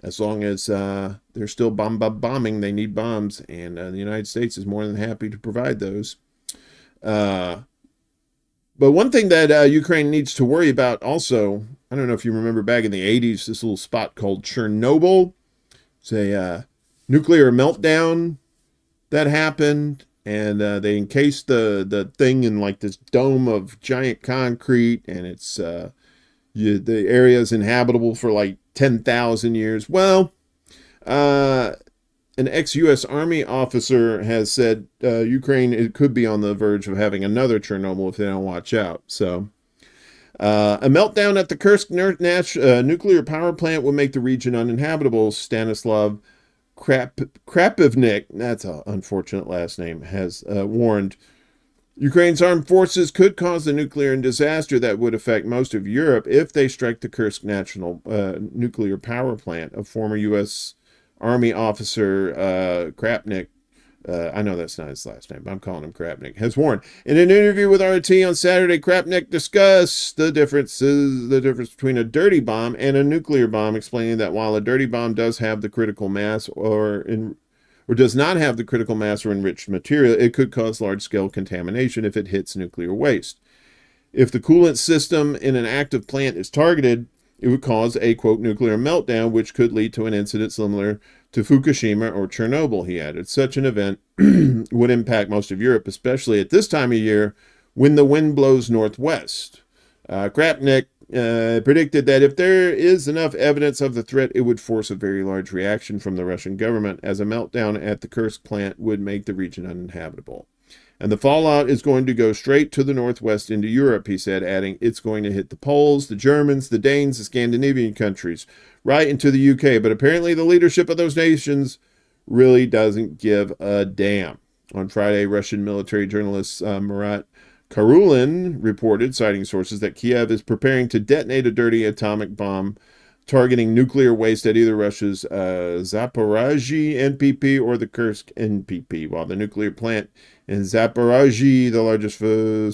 as long as they're still bombing, they need bombs, and the United States is more than happy to provide those. But one thing that Ukraine needs to worry about also, I don't know if you remember back in the 80s, this little spot called Chernobyl. It's a nuclear meltdown that happened, and they encased the thing in like this dome of giant concrete, and it's the area is inhabitable for like 10,000 years. Well, an ex-U.S. Army officer has said Ukraine could be on the verge of having another Chernobyl if they don't watch out. So, a meltdown at the Kursk nuclear power plant will make the region uninhabitable. Stanislav Krapivnik, that's an unfortunate last name, has warned. Ukraine's armed forces could cause a nuclear disaster that would affect most of Europe if they strike the Kursk national nuclear power plant. A former U.S. Army officer, Krapnik, I know that's not his last name, but I'm calling him Krapnik, has warned. In an interview with RT on Saturday, Krapnik discussed the difference between a dirty bomb and a nuclear bomb, explaining that while a dirty bomb does have the critical mass or does not have the critical mass or enriched material, it could cause large-scale contamination if it hits nuclear waste. If the coolant system in an active plant is targeted, it would cause a, quote, nuclear meltdown, which could lead to an incident similar to Fukushima or Chernobyl, he added. Such an event would impact most of Europe, especially at this time of year when the wind blows northwest. Krapnik predicted that if there is enough evidence of the threat, it would force a very large reaction from the Russian government, as a meltdown at the Kursk plant would make the region uninhabitable. And the fallout is going to go straight to the northwest into Europe, he said, adding, it's going to hit the Poles, the Germans, the Danes, the Scandinavian countries, right into the UK. But apparently the leadership of those nations really doesn't give a damn. On Friday, Russian military journalist Murat Karulin reported, citing sources, that Kiev is preparing to detonate a dirty atomic bomb targeting nuclear waste at either Russia's Zaporozhye NPP or the Kursk NPP, while the nuclear plant in Zaporozhye, the largest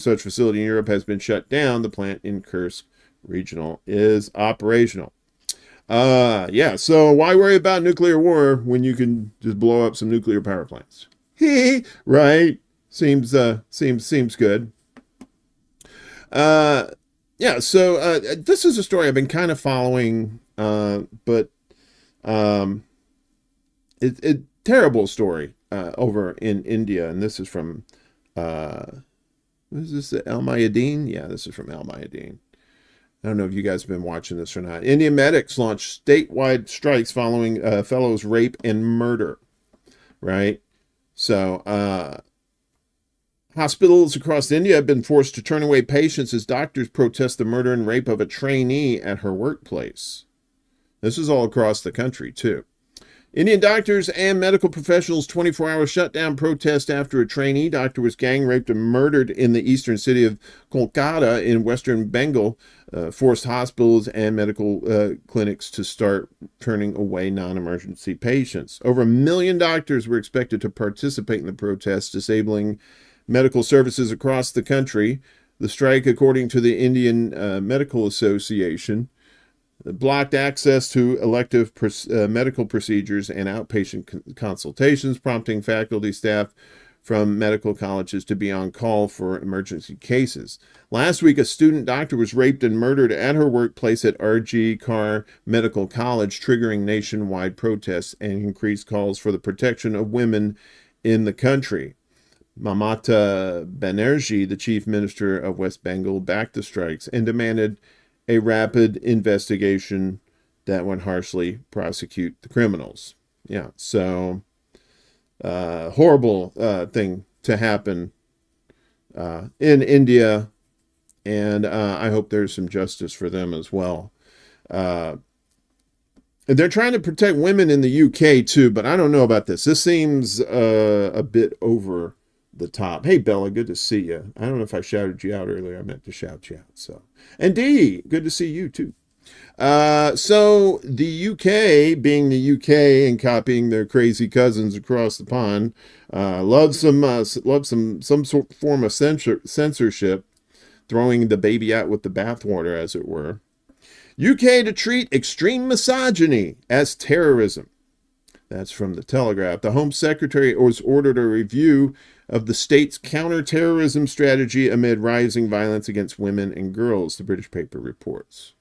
such facility in Europe, has been shut down. The plant in Kursk regional is operational. So why worry about nuclear war when you can just blow up some nuclear power plants? Right? Seems good. This is a story I've been kind of following, but it terrible story over in India, and this is from what is this, Al Mayadeen? Yeah, this is from Al Mayadeen. I don't know if you guys have been watching this or not. Indian medics launched statewide strikes following fellow's rape and murder. Right, so. Hospitals across India have been forced to turn away patients as doctors protest the murder and rape of a trainee at her workplace. This is all across the country, too. Indian doctors and medical professionals' 24-hour shutdown protest after a trainee doctor was gang raped and murdered in the eastern city of Kolkata in western Bengal forced hospitals and medical clinics to start turning away non-emergency patients. Over 1 million doctors were expected to participate in the protest, disabling medical services across the country. The strike, according to the Indian Medical Association, blocked access to elective medical procedures and outpatient consultations, prompting faculty, staff, from medical colleges to be on call for emergency cases. Last week, a student doctor was raped and murdered at her workplace at RG Carr Medical College, triggering nationwide protests and increased calls for the protection of women in the country. Mamata Banerjee, the chief minister of West Bengal, backed the strikes and demanded a rapid investigation that would harshly prosecute the criminals. Yeah, so horrible thing to happen in India, and I hope there's some justice for them as well. And they're trying to protect women in the UK too, but I don't know about this. This seems a bit over the top. Hey, Bella, good to see you. I don't know if I shouted you out earlier. I meant to shout you out. So, and Dee, good to see you too. So the UK, being the UK and copying their crazy cousins across the pond, loves some sort form of censorship, throwing the baby out with the bathwater, as it were. UK to treat extreme misogyny as terrorism. That's from the Telegraph. The Home Secretary was ordered a review of the state's counterterrorism strategy amid rising violence against women and girls, the British paper reports.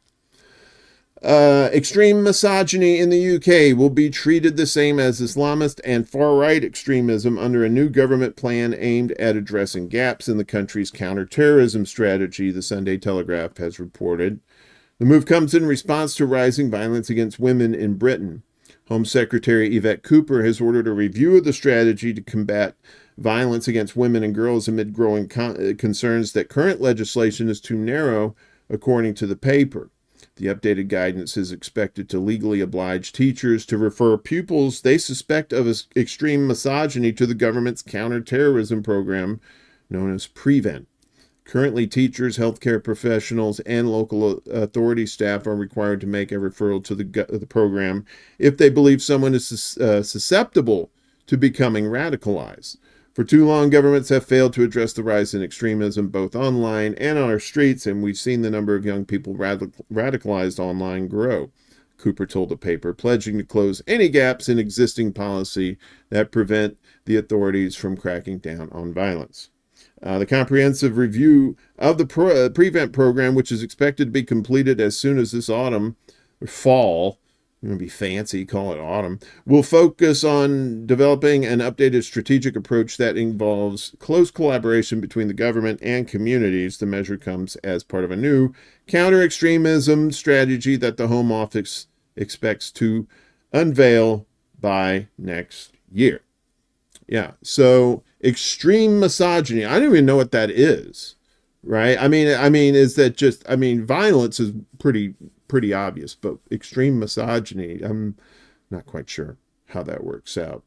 Extreme misogyny in the UK will be treated the same as Islamist and far-right extremism under a new government plan aimed at addressing gaps in the country's counterterrorism strategy, the Sunday Telegraph has reported. The move comes in response to rising violence against women in Britain. Home Secretary Yvette Cooper has ordered a review of the strategy to combat violence against women and girls amid growing concerns that current legislation is too narrow, according to the paper. The updated guidance is expected to legally oblige teachers to refer pupils they suspect of extreme misogyny to the government's counterterrorism program known as Prevent. Currently, teachers, healthcare professionals, and local authority staff are required to make a referral to the program if they believe someone is susceptible to becoming radicalized. For too long, governments have failed to address the rise in extremism both online and on our streets, and we've seen the number of young people radicalized online grow, Cooper told the paper, pledging to close any gaps in existing policy that prevent the authorities from cracking down on violence. The comprehensive review of the Prevent program, which is expected to be completed as soon as this autumn or fall, I'm going to be fancy, call it autumn, will focus on developing an updated strategic approach that involves close collaboration between the government and communities. The measure comes as part of a new counter-extremism strategy that the Home Office expects to unveil by next year. Yeah, so extreme misogyny, I don't even know what that is, right? I mean, is that just, violence is pretty obvious, but extreme misogyny, I'm not quite sure how that works out.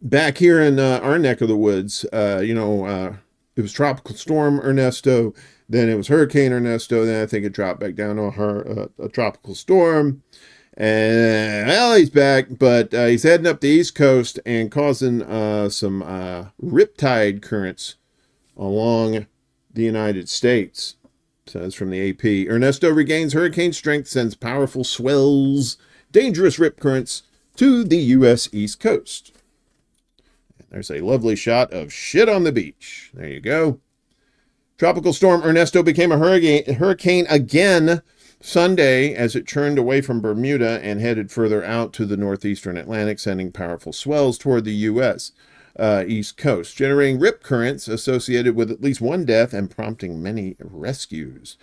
Back here in our neck of the woods, it was Tropical Storm Ernesto, then it was Hurricane Ernesto, then I think it dropped back down to a tropical storm. And, well, he's back, but he's heading up the East Coast and causing some riptide currents along the United States. Says from the AP. Ernesto regains hurricane strength, sends powerful swells, dangerous rip currents to the U.S. East Coast. And there's a lovely shot of shit on the beach. There you go. Tropical storm Ernesto became a hurricane again Sunday as it turned away from Bermuda and headed further out to the northeastern Atlantic, sending powerful swells toward the U.S. East Coast, generating rip currents associated with at least one death and prompting many rescues.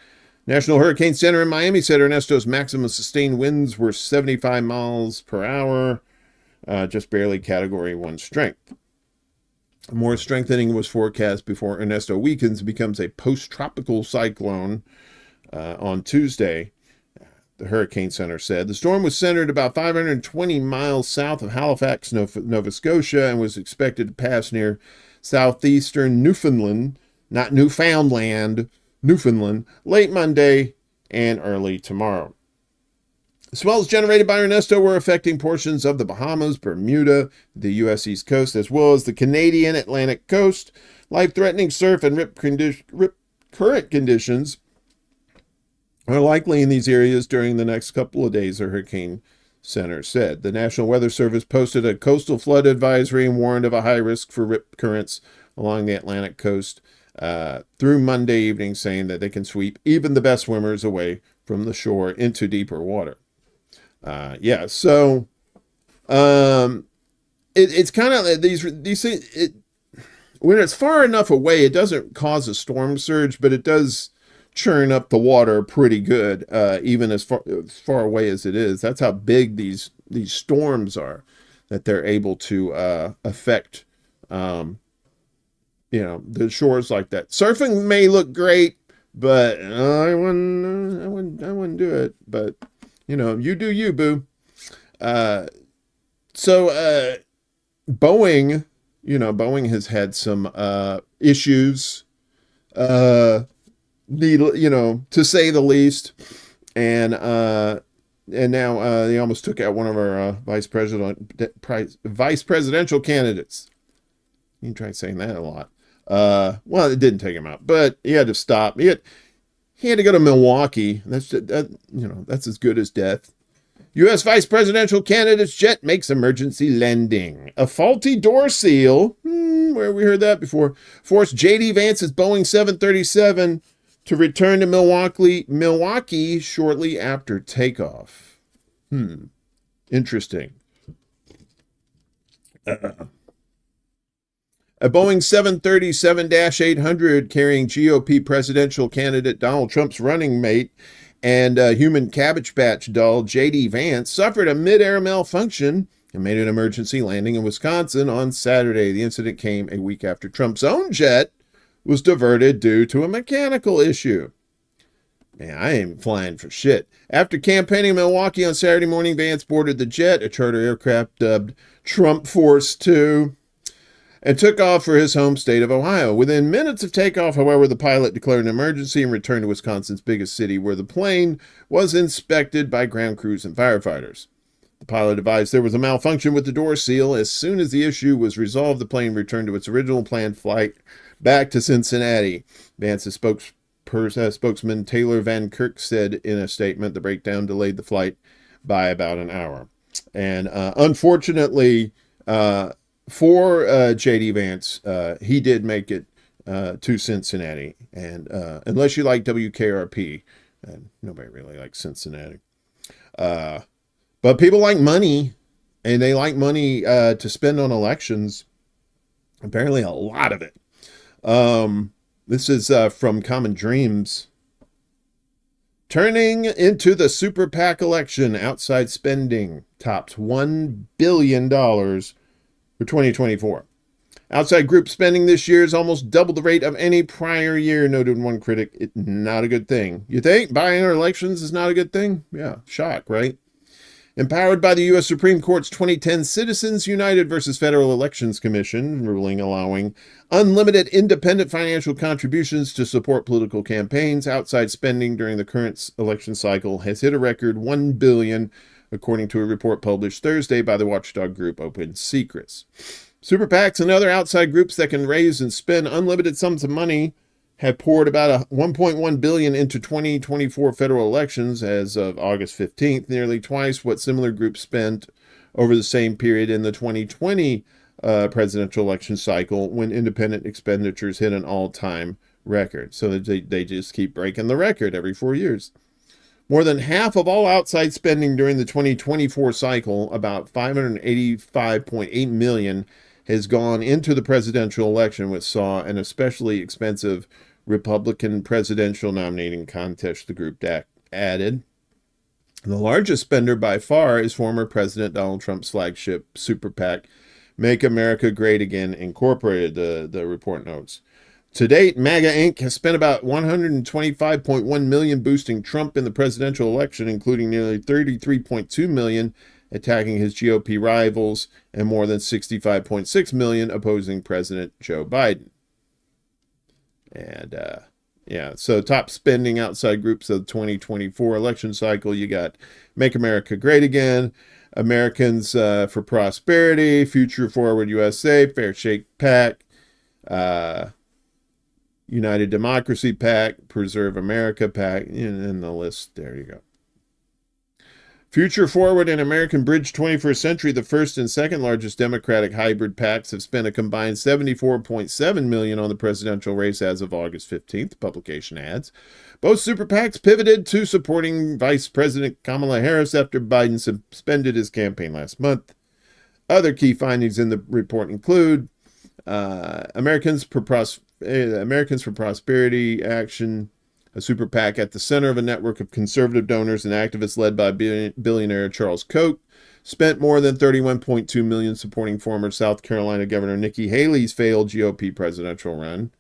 National Hurricane Center in Miami said Ernesto's maximum sustained winds were 75 miles per hour, just barely Category 1 strength. More strengthening was forecast before Ernesto weakens and becomes a post-tropical cyclone on Tuesday, the Hurricane Center said. The storm was centered about 520 miles south of Halifax, Nova Scotia, and was expected to pass near southeastern Newfoundland, not Newfoundland, Newfoundland, late Monday and early tomorrow. The swells generated by Ernesto were affecting portions of the Bahamas, Bermuda, the U.S. East Coast, as well as the Canadian Atlantic coast. Life-threatening surf and rip current conditions are likely in these areas during the next couple of days, the hurricane center said. The National Weather Service posted a coastal flood advisory and warned of a high risk for rip currents along the Atlantic coast through Monday evening, saying that they can sweep even the best swimmers away from the shore into deeper water. So it's kind of these things. When it's far enough away, it doesn't cause a storm surge, but it does churn up the water pretty good, even as far away as it is. That's how big these storms are, that they're able to affect the shores like that. Surfing may look great, but I wouldn't do it. But you do you, boo. So Boeing, Boeing has had some issues, to say the least, and now they almost took out one of our vice presidential candidates. You can try saying that a lot. Well, it didn't take him out, but he had to stop. He had to go to Milwaukee. That's as good as death. U.S. vice presidential candidate's jet makes emergency landing. A faulty door seal, where we heard that before, forced J.D. Vance's Boeing 737 to return to Milwaukee shortly after takeoff. Interesting. A Boeing 737-800 carrying GOP presidential candidate Donald Trump's running mate and human Cabbage Patch doll J.D. Vance suffered a mid-air malfunction and made an emergency landing in Wisconsin on Saturday. The incident came a week after Trump's own jet was diverted due to a mechanical issue. Man, I ain't flying for shit. After campaigning in Milwaukee on Saturday morning, Vance boarded the jet, a charter aircraft dubbed Trump Force 2, and took off for his home state of Ohio. Within minutes of takeoff, however, the pilot declared an emergency and returned to Wisconsin's biggest city, where the plane was inspected by ground crews and firefighters. The pilot advised there was a malfunction with the door seal. As soon as the issue was resolved, the plane returned to its original planned flight back to Cincinnati. Vance's spokesman Taylor Van Kirk said in a statement the breakdown delayed the flight by about an hour. And unfortunately, for J.D. Vance, he did make it to Cincinnati. And unless you like WKRP, and nobody really likes Cincinnati. But people like money, and they like money to spend on elections. Apparently a lot of it. This is from Common Dreams. Turning into the Super PAC election, outside spending tops $1 billion for 2024. Outside group spending this year is almost double the rate of any prior year, noted one critic. It's not a good thing. You think buying our elections is not a good thing? Yeah, shock, right? Empowered by the U.S. Supreme Court's 2010 Citizens United versus Federal Elections Commission ruling allowing unlimited independent financial contributions to support political campaigns, outside spending during the current election cycle has hit a record $1 billion, according to a report published Thursday by the watchdog group Open Secrets. Super PACs and other outside groups that can raise and spend unlimited sums of money have poured about $1.1 billion into 2024 federal elections as of August 15th, nearly twice what similar groups spent over the same period in the 2020 presidential election cycle, when independent expenditures hit an all-time record. So they just keep breaking the record every 4 years. More than half of all outside spending during the 2024 cycle, about $585.8 million, has gone into the presidential election, which saw an especially expensive Republican presidential nominating contest, the group added. The largest spender by far is former President Donald Trump's flagship Super PAC, Make America Great Again Incorporated, the report notes. To date, MAGA Inc. has spent about $125.1 million boosting Trump in the presidential election, including nearly $33.2 million attacking his GOP rivals and more than $65.6 million opposing President Joe Biden. And so top spending outside groups of the 2024 election cycle, you got Make America Great Again, Americans for Prosperity, Future Forward USA, Fair Shake PAC, United Democracy PAC, Preserve America PAC, and the list, there you go. Future Forward and American Bridge 21st Century, the first and second largest Democratic hybrid PACs, have spent a combined $74.7 million on the presidential race as of August 15th, the publication adds. Both super PACs pivoted to supporting Vice President Kamala Harris after Biden suspended his campaign last month. Other key findings in the report include Americans for Prosperity Action, a super PAC at the center of a network of conservative donors and activists led by billionaire Charles Koch, spent more than $31.2 million supporting former South Carolina Governor Nikki Haley's failed GOP presidential run.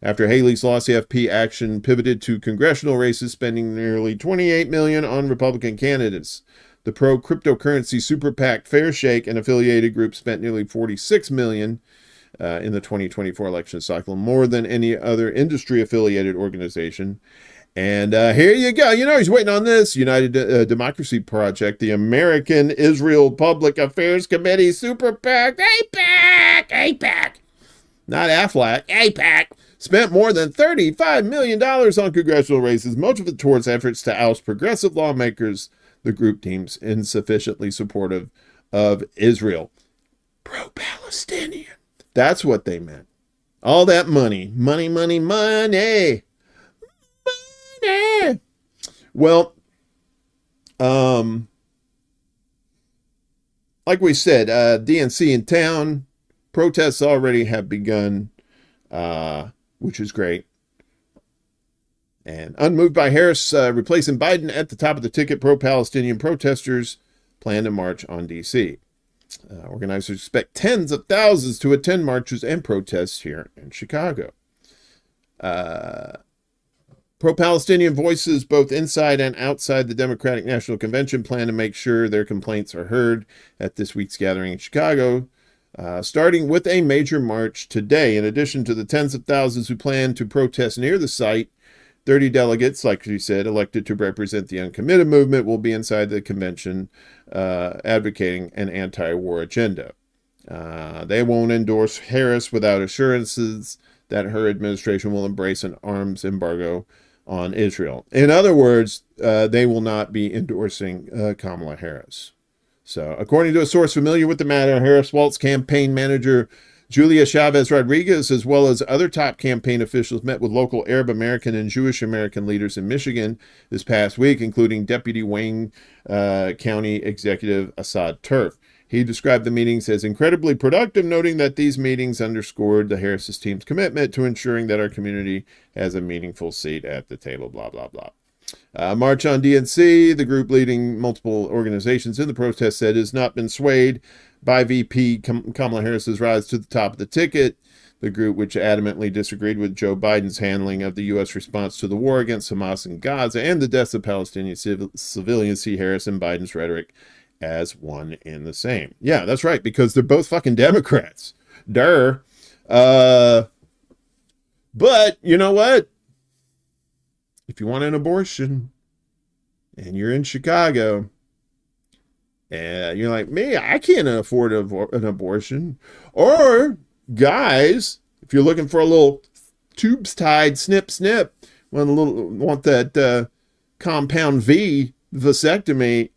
After Haley's loss, the FP Action pivoted to congressional races, spending nearly $28 million on Republican candidates. The pro-cryptocurrency super PAC Fair Shake, an affiliated group, spent nearly $46 million in the 2024 election cycle, more than any other industry-affiliated organization. And here you go. You know, he's waiting on this. United Democracy Project, the American Israel Public Affairs Committee Super PAC, APAC, not AFLAC, APAC, spent more than $35 million on congressional races, much of it towards efforts to oust progressive lawmakers the group deems insufficiently supportive of Israel. Pro-Palestinian. That's what they meant. All that money. Money. Well, like we said, DNC in town. Protests already have begun, which is great. And unmoved by Harris replacing Biden at the top of the ticket, pro-Palestinian protesters plan to march on D.C. Organizers expect tens of thousands to attend marches and protests here in Chicago. Pro-Palestinian voices both inside and outside the Democratic National Convention plan to make sure their complaints are heard at this week's gathering in Chicago, starting with a major march today. In addition to the tens of thousands who plan to protest near the site, 30 delegates, like you said, elected to represent the uncommitted movement, will be inside the convention advocating an anti-war agenda. They won't endorse Harris without assurances that her administration will embrace an arms embargo on Israel. In other words, they will not be endorsing Kamala Harris. So, according to a source familiar with the matter, Harris-Walt's campaign manager Julia Chavez Rodriguez, as well as other top campaign officials, met with local Arab American and Jewish American leaders in Michigan this past week, including Deputy Wayne County Executive Assad Turf. He described the meetings as incredibly productive, noting that these meetings underscored the Harris team's commitment to ensuring that our community has a meaningful seat at the table, blah, blah, blah. March on DNC, the group leading multiple organizations in the protest, said has not been swayed by VP Kamala Harris's rise to the top of the ticket. The group, which adamantly disagreed with Joe Biden's handling of the U.S. response to the war against Hamas in Gaza and the deaths of Palestinian civilians, see Harris and Biden's rhetoric as one in the same. Yeah, that's right, because they're both fucking Democrats. But you know what? If you want an abortion and you're in Chicago and you're like, me, I can't afford an abortion. Or guys, if you're looking for a little tubes tied, snip, want that compound V vasectomy,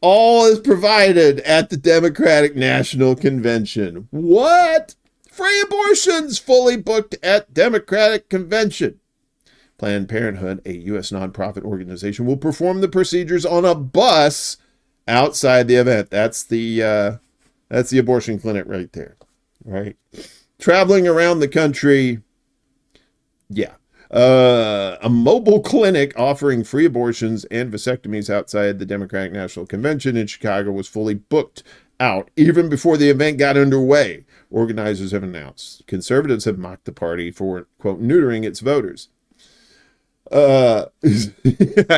all is provided at the Democratic National Convention. What? Free abortions fully booked at Democratic Convention. Planned Parenthood, a U.S. nonprofit organization, will perform the procedures on a bus outside the event. That's the abortion clinic right there, right? Traveling around the country, yeah. A mobile clinic offering free abortions and vasectomies outside the Democratic National Convention in Chicago was fully booked out even before the event got underway, organizers have announced. Conservatives have mocked the party for, quote, neutering its voters. I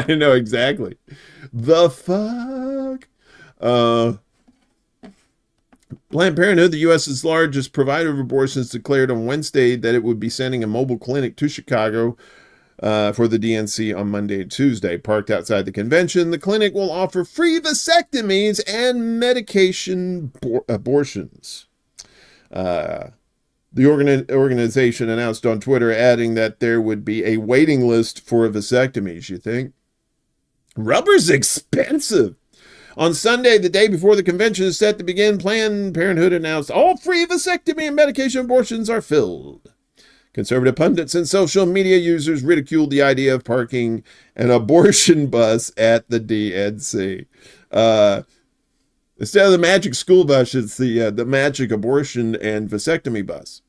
know exactly. The fuck? Planned Parenthood, the U.S.'s largest provider of abortions, declared on Wednesday that it would be sending a mobile clinic to Chicago for the DNC on Monday and Tuesday. Parked outside the convention, the clinic will offer free vasectomies and medication abortions. The organization announced on Twitter, adding that there would be a waiting list for vasectomies, you think? Rubber's expensive. On Sunday, the day before the convention is set to begin, Planned Parenthood announced all free vasectomy and medication abortions are filled. Conservative pundits and social media users ridiculed the idea of parking an abortion bus at the DNC. Instead of the magic school bus, it's the magic abortion and vasectomy bus.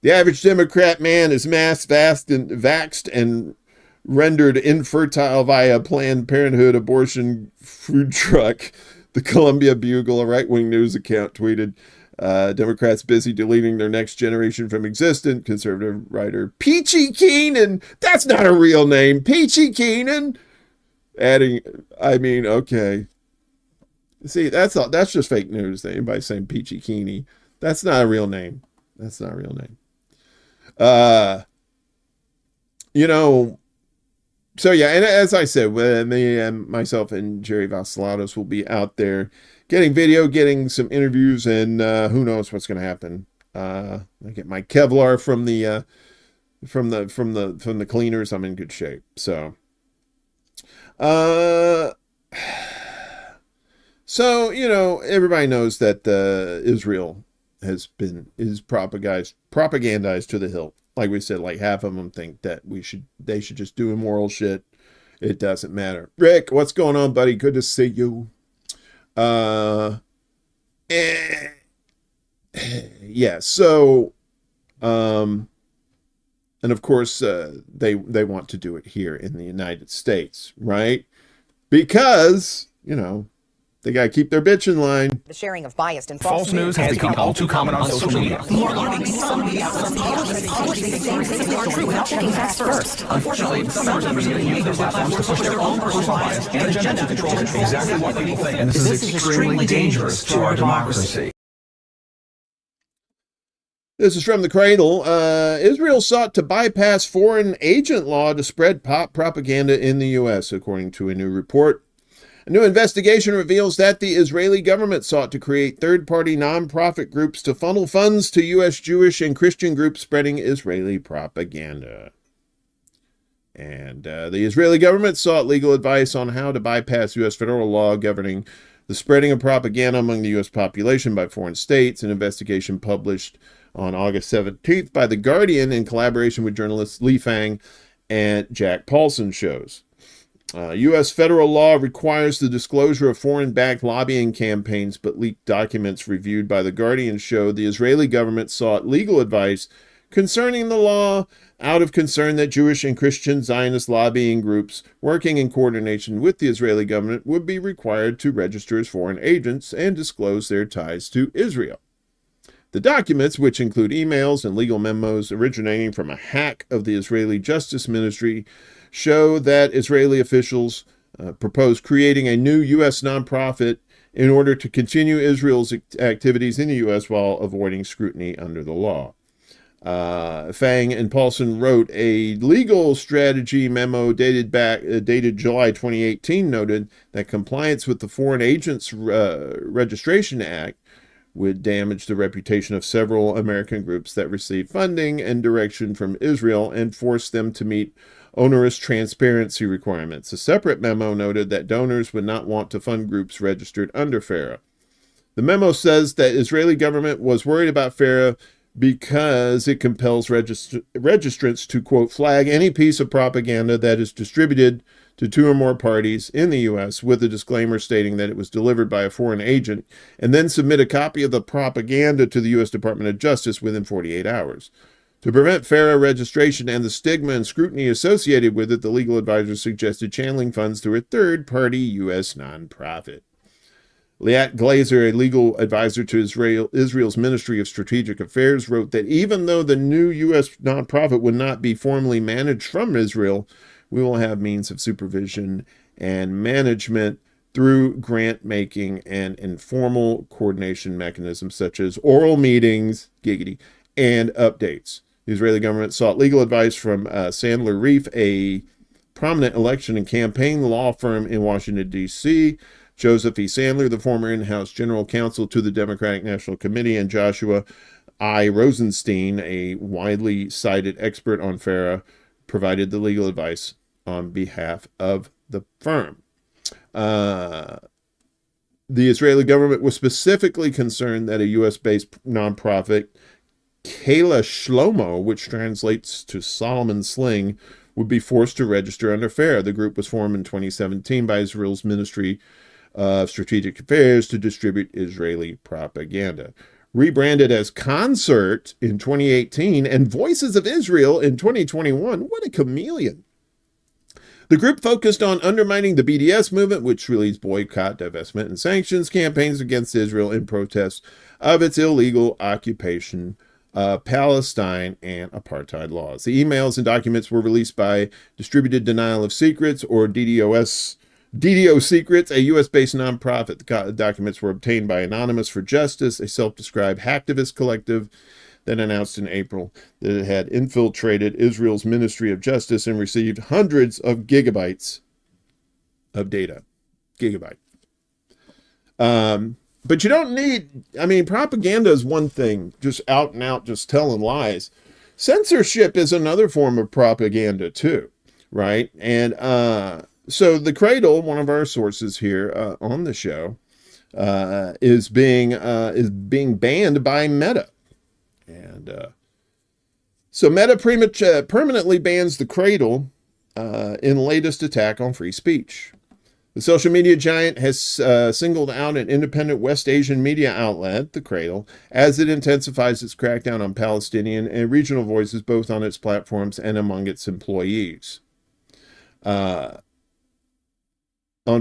The average Democrat man is vaxxed and rendered infertile via Planned Parenthood abortion food truck. The Colombia Bugle, a right-wing news account, tweeted, Democrats busy deleting their next generation from existence. Conservative writer Peachy Keenan, that's not a real name, Peachy Keenan. Adding, okay. See, that's just fake news. Anybody saying Peachy Keeney, that's not a real name. That's not a real name. So yeah, and as I said, me and myself and Jerry Vassilatos will be out there getting video, getting some interviews, and who knows what's going to happen. I get my Kevlar from the cleaners. I'm in good shape. So, everybody knows that Israel is propagandized to the hilt. Like we said, like half of them think that they should just do immoral shit. It doesn't matter. Rick, what's going on, buddy? Good to see you. Yeah. So, and of course, they want to do it here in the United States, right? Because they got to keep their bitch in line. The sharing of biased and false news has become all too common on social media. More alarming, some media true without checking facts first. Unfortunately, some members of the media use those platforms to push their own personal bias and agenda to control exactly what people think. And this is extremely dangerous to our democracy. This is from the Cradle. Israel sought to bypass foreign agent law to spread propaganda in the U.S., according to a new report. A new investigation reveals that the Israeli government sought to create third-party nonprofit groups to funnel funds to U.S. Jewish and Christian groups spreading Israeli propaganda. And the Israeli government sought legal advice on how to bypass U.S. federal law governing the spreading of propaganda among the U.S. population by foreign states. An investigation published on August 17th by The Guardian in collaboration with journalists Lee Fang and Jack Paulson shows. U.S. federal law requires the disclosure of foreign-backed lobbying campaigns, but leaked documents reviewed by The Guardian show the Israeli government sought legal advice concerning the law out of concern that Jewish and Christian Zionist lobbying groups working in coordination with the Israeli government would be required to register as foreign agents and disclose their ties to Israel. The documents, which include emails and legal memos originating from a hack of the Israeli Justice Ministry, show that Israeli officials propose creating a new U.S. nonprofit in order to continue Israel's activities in the U.S. while avoiding scrutiny under the law. Fang and Paulson wrote a legal strategy memo dated July 2018, noted that compliance with the Foreign Agents Registration Act would damage the reputation of several American groups that receive funding and direction from Israel and force them to meet onerous transparency requirements. A separate memo noted that donors would not want to fund groups registered under FARA. The memo says that Israeli government was worried about FARA because it compels registrants to, quote, flag any piece of propaganda that is distributed to two or more parties in the U.S. with a disclaimer stating that it was delivered by a foreign agent, and then submit a copy of the propaganda to the U.S. Department of Justice within 48 hours. To prevent FARA registration and the stigma and scrutiny associated with it, the legal advisor suggested channeling funds through a third-party U.S. nonprofit. Liat Glazer, a legal advisor to Israel's Ministry of Strategic Affairs, wrote that even though the new U.S. nonprofit would not be formally managed from Israel, we will have means of supervision and management through grant making and informal coordination mechanisms such as oral meetings, giggity, and updates. The Israeli government sought legal advice from Sandler Reef, a prominent election and campaign law firm in Washington, D.C., Joseph E. Sandler, the former in-house general counsel to the Democratic National Committee, and Joshua I. Rosenstein, a widely cited expert on FARA, provided the legal advice on behalf of the firm. The Israeli government was specifically concerned that a U.S.-based nonprofit, Kayla Shlomo, which translates to Solomon Sling, would be forced to register under FAIR. The group was formed in 2017 by Israel's Ministry of Strategic Affairs to distribute Israeli propaganda. Rebranded as Concert in 2018 and Voices of Israel in 2021. What a chameleon. The group focused on undermining the BDS movement, which leads boycott, divestment, and sanctions campaigns against Israel in protest of its illegal occupation of Palestine and apartheid laws. The emails and documents were released by Distributed Denial of Secrets, or DDO Secrets, a U.S.-based nonprofit. The documents were obtained by Anonymous for Justice, a self-described hacktivist collective that announced in April that it had infiltrated Israel's Ministry of Justice and received hundreds of gigabytes of data. But you don't need, propaganda is one thing, just out and out, just telling lies. Censorship is another form of propaganda too, right? And so the Cradle, one of our sources here on the show, is being banned by Meta. And so Meta permanently bans the Cradle in latest attack on free speech. The social media giant has singled out an independent West Asian media outlet, the Cradle, as it intensifies its crackdown on Palestinian and regional voices both on its platforms and among its employees. On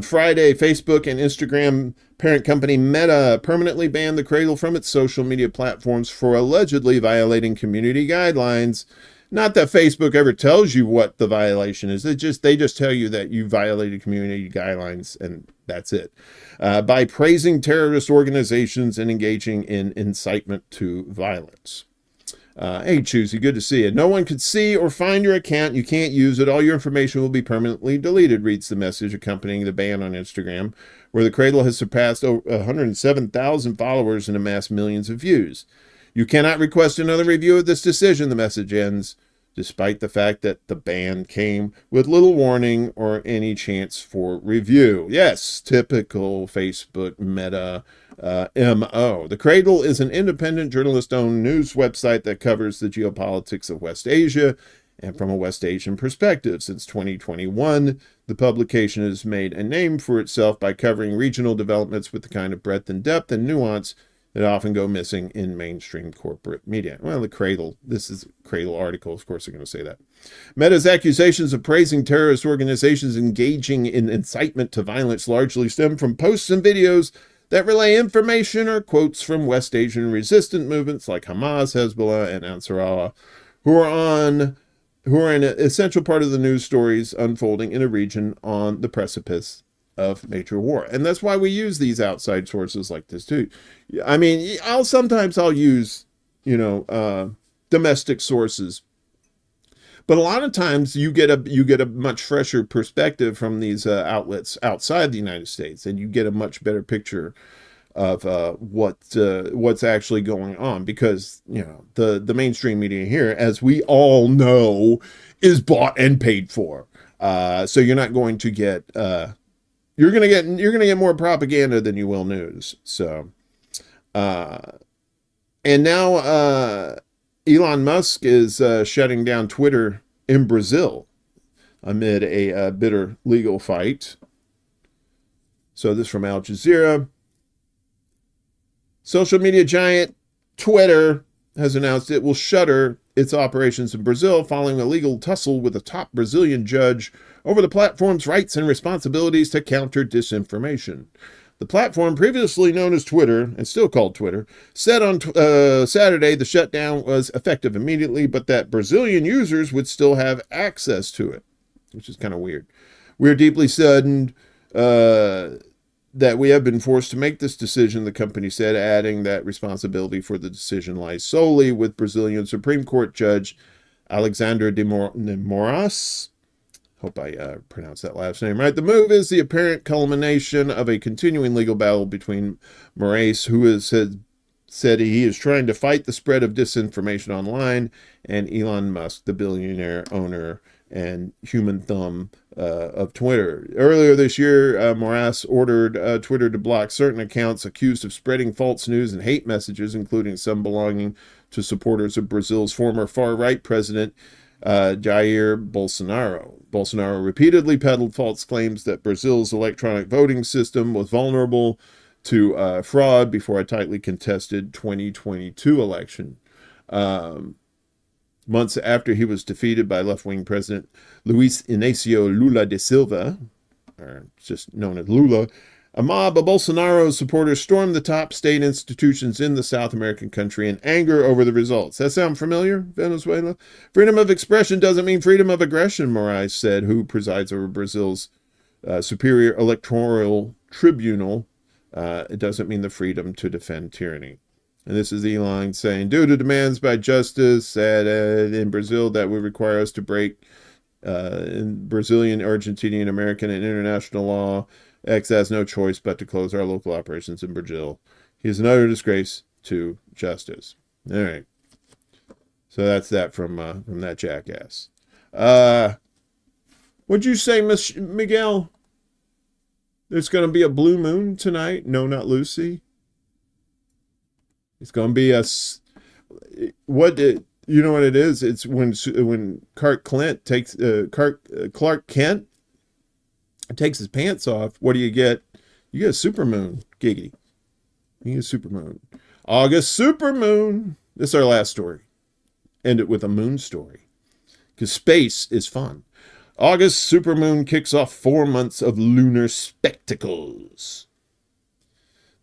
Friday, Facebook and Instagram parent company Meta permanently banned the Cradle from its social media platforms for allegedly violating community guidelines. Not that Facebook ever tells you what the violation is. They just tell you that you violated community guidelines, and that's it. By praising terrorist organizations and engaging in incitement to violence. Hey, Choosy, good to see you. No one could see or find your account. You can't use it. All your information will be permanently deleted, reads the message accompanying the ban on Instagram, where the Cradle has surpassed 107,000 followers and amassed millions of views. You cannot request another review of this decision, the message ends, despite the fact that the ban came with little warning or any chance for review. Yes, typical Facebook Meta MO. The Cradle is an independent journalist-owned news website that covers the geopolitics of West Asia and from a West Asian perspective. Since 2021, the publication has made a name for itself by covering regional developments with the kind of breadth and depth and nuance that often go missing in mainstream corporate media. Well, the Cradle, this is a Cradle article, of course they're going to say that. Meta's accusations of praising terrorist organizations engaging in incitement to violence largely stem from posts and videos that relay information or quotes from West Asian resistant movements like Hamas, Hezbollah, and Ansarallah, who are an essential part of the news stories unfolding in a region on the precipice of major war. And that's why we use these outside sources like this too. Sometimes I'll use, domestic sources, but a lot of times you get a much fresher perspective from these outlets outside the United States, and you get a much better picture of what's actually going on, because the mainstream media here, as we all know, is bought and paid for. So you're not going to get you're gonna get more propaganda than you will news. So and now Elon Musk is shutting down Twitter in Brazil amid a bitter legal fight. So this from Al Jazeera. Social media giant Twitter has announced it will shutter its operations in Brazil following a legal tussle with a top Brazilian judge over the platform's rights and responsibilities to counter disinformation. The platform, previously known as Twitter, and still called Twitter, said on Saturday the shutdown was effective immediately, but that Brazilian users would still have access to it, which is kind of weird. We're deeply saddened that we have been forced to make this decision, the company said, adding that responsibility for the decision lies solely with Brazilian Supreme Court Judge Alexandre de Moraes. Hope I pronounced that last name right. The move is the apparent culmination of a continuing legal battle between Moraes, who has said he is trying to fight the spread of disinformation online, and Elon Musk, the billionaire owner and human thumb of Twitter. Earlier this year, Moraes ordered Twitter to block certain accounts accused of spreading false news and hate messages, including some belonging to supporters of Brazil's former far-right president, Jair Bolsonaro. Bolsonaro repeatedly peddled false claims that Brazil's electronic voting system was vulnerable to fraud before a tightly contested 2022 election. Months after he was defeated by left-wing President Luiz Inácio Lula da Silva, or just known as Lula, a mob of Bolsonaro supporters stormed the top state institutions in the South American country in anger over the results. That sound familiar, Venezuela? Freedom of expression doesn't mean freedom of aggression, Moraes said, who presides over Brazil's superior electoral tribunal. It doesn't mean the freedom to defend tyranny. And this is Elon saying, due to demands by justice in Brazil that would require us to break in Brazilian, Argentinian, American, and international law, X has no choice but to close our local operations in Brazil. He is an utter disgrace to justice. All right. So that's that from that jackass. What'd you say, Miss Miguel? There's going to be a blue moon tonight? No, not Lucy. It's going to be you know what it is? It's when Clark Kent takes his pants off. What do you get? You get a supermoon, giggity. You get a supermoon. August supermoon. This is our last story. End it with a moon story, because space is fun. August supermoon kicks off 4 months of lunar spectacles.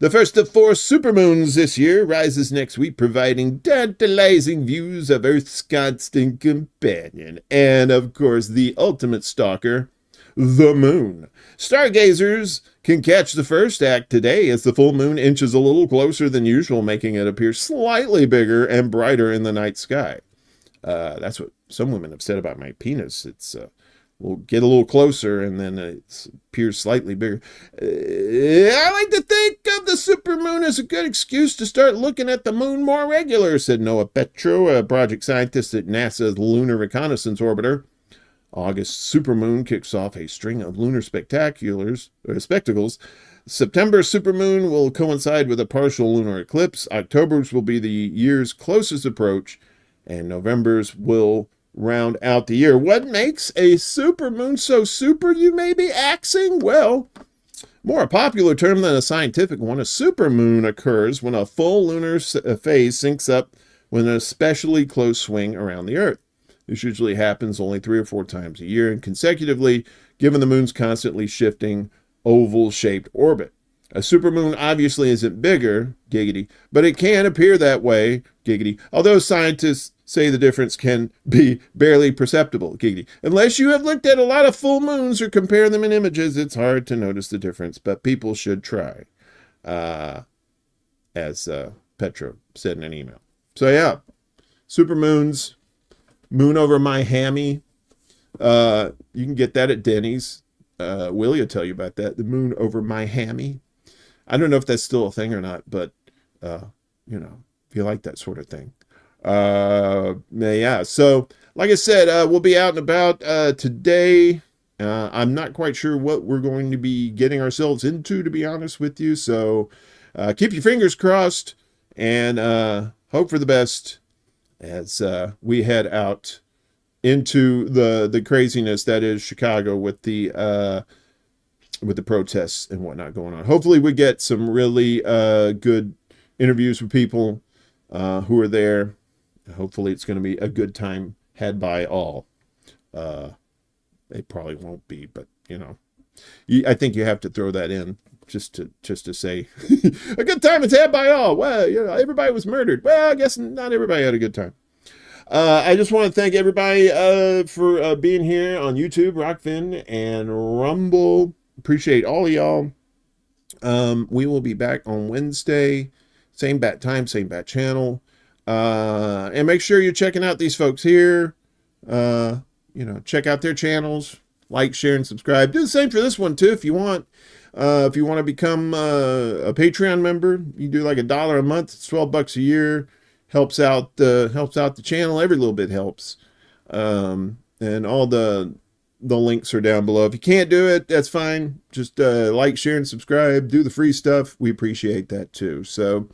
The first of 4 supermoons this year rises next week, providing tantalizing views of Earth's constant companion, and of course the ultimate stalker, the moon. Stargazers can catch the first act today as the full moon inches a little closer than usual, making it appear slightly bigger and brighter in the night sky. That's what some women have said about my penis. It's we'll get a little closer and then it appears slightly bigger. I like to think of the supermoon as a good excuse to start looking at the moon more regular, said Noah Petro, a project scientist at NASA's Lunar Reconnaissance Orbiter. August supermoon kicks off a string of lunar spectacles. September's supermoon will coincide with a partial lunar eclipse. October's will be the year's closest approach, and November's will round out the year. What makes a supermoon so super, you may be asking? Well, more a popular term than a scientific one, a supermoon occurs when a full lunar phase syncs up with an especially close swing around the Earth. This usually happens only 3 or 4 times a year and consecutively, given the moon's constantly shifting oval-shaped orbit. A supermoon obviously isn't bigger, giggity, but it can appear that way, giggity, although scientists say the difference can be barely perceptible, giggity. Unless you have looked at a lot of full moons or compare them in images, it's hard to notice the difference, but people should try, as Petro said in an email. So yeah, supermoons, moon over my hammy. You can get that at Denny's. Willie will tell you about that, the moon over my hammy. I don't know if that's still a thing or not, but, if you like that sort of thing. Yeah, so like I said, we'll be out and about today. I'm not quite sure what we're going to be getting ourselves into, to be honest with you. So keep your fingers crossed and hope for the best as we head out into the craziness that is Chicago with the protests and whatnot going on. Hopefully we get some really good interviews with people who are there. Hopefully it's going to be a good time had by all. It probably won't be, but I think you have to throw that in just to say a good time is had by all. Well, everybody was murdered. Well, I guess not everybody had a good time. I just want to thank everybody for being here on YouTube, Rockfin, and Rumble. Appreciate all of y'all. We will be back on Wednesday, same bat time, same bat channel. And make sure you're checking out these folks here. Check out their channels, like, share, and subscribe. Do the same for this one too if you want. If you want to become a Patreon member, you do like $1 a month. It's $12 a year. Helps out the channel. Every little bit helps. And all the links are down below. If you can't do it, that's fine. Just like, share, and subscribe. Do the free stuff. We appreciate that too. So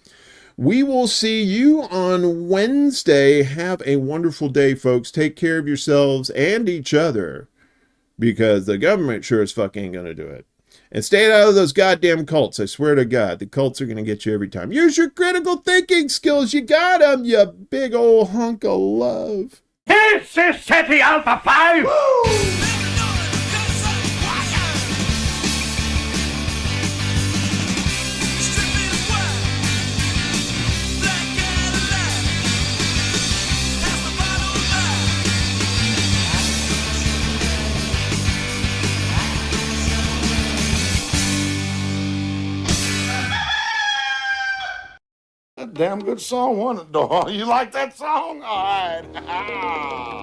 we will see you on Wednesday. Have a wonderful day, folks. Take care of yourselves and each other, because the government sure as fuck ain't gonna do it. And stay out of those goddamn cults. I swear to God, the cults are gonna get you every time. Use your critical thinking skills. You got them, you big old hunk of love. This is City Alpha 5! Woo! Damn good song, wasn't it, dog? You like that song? All right.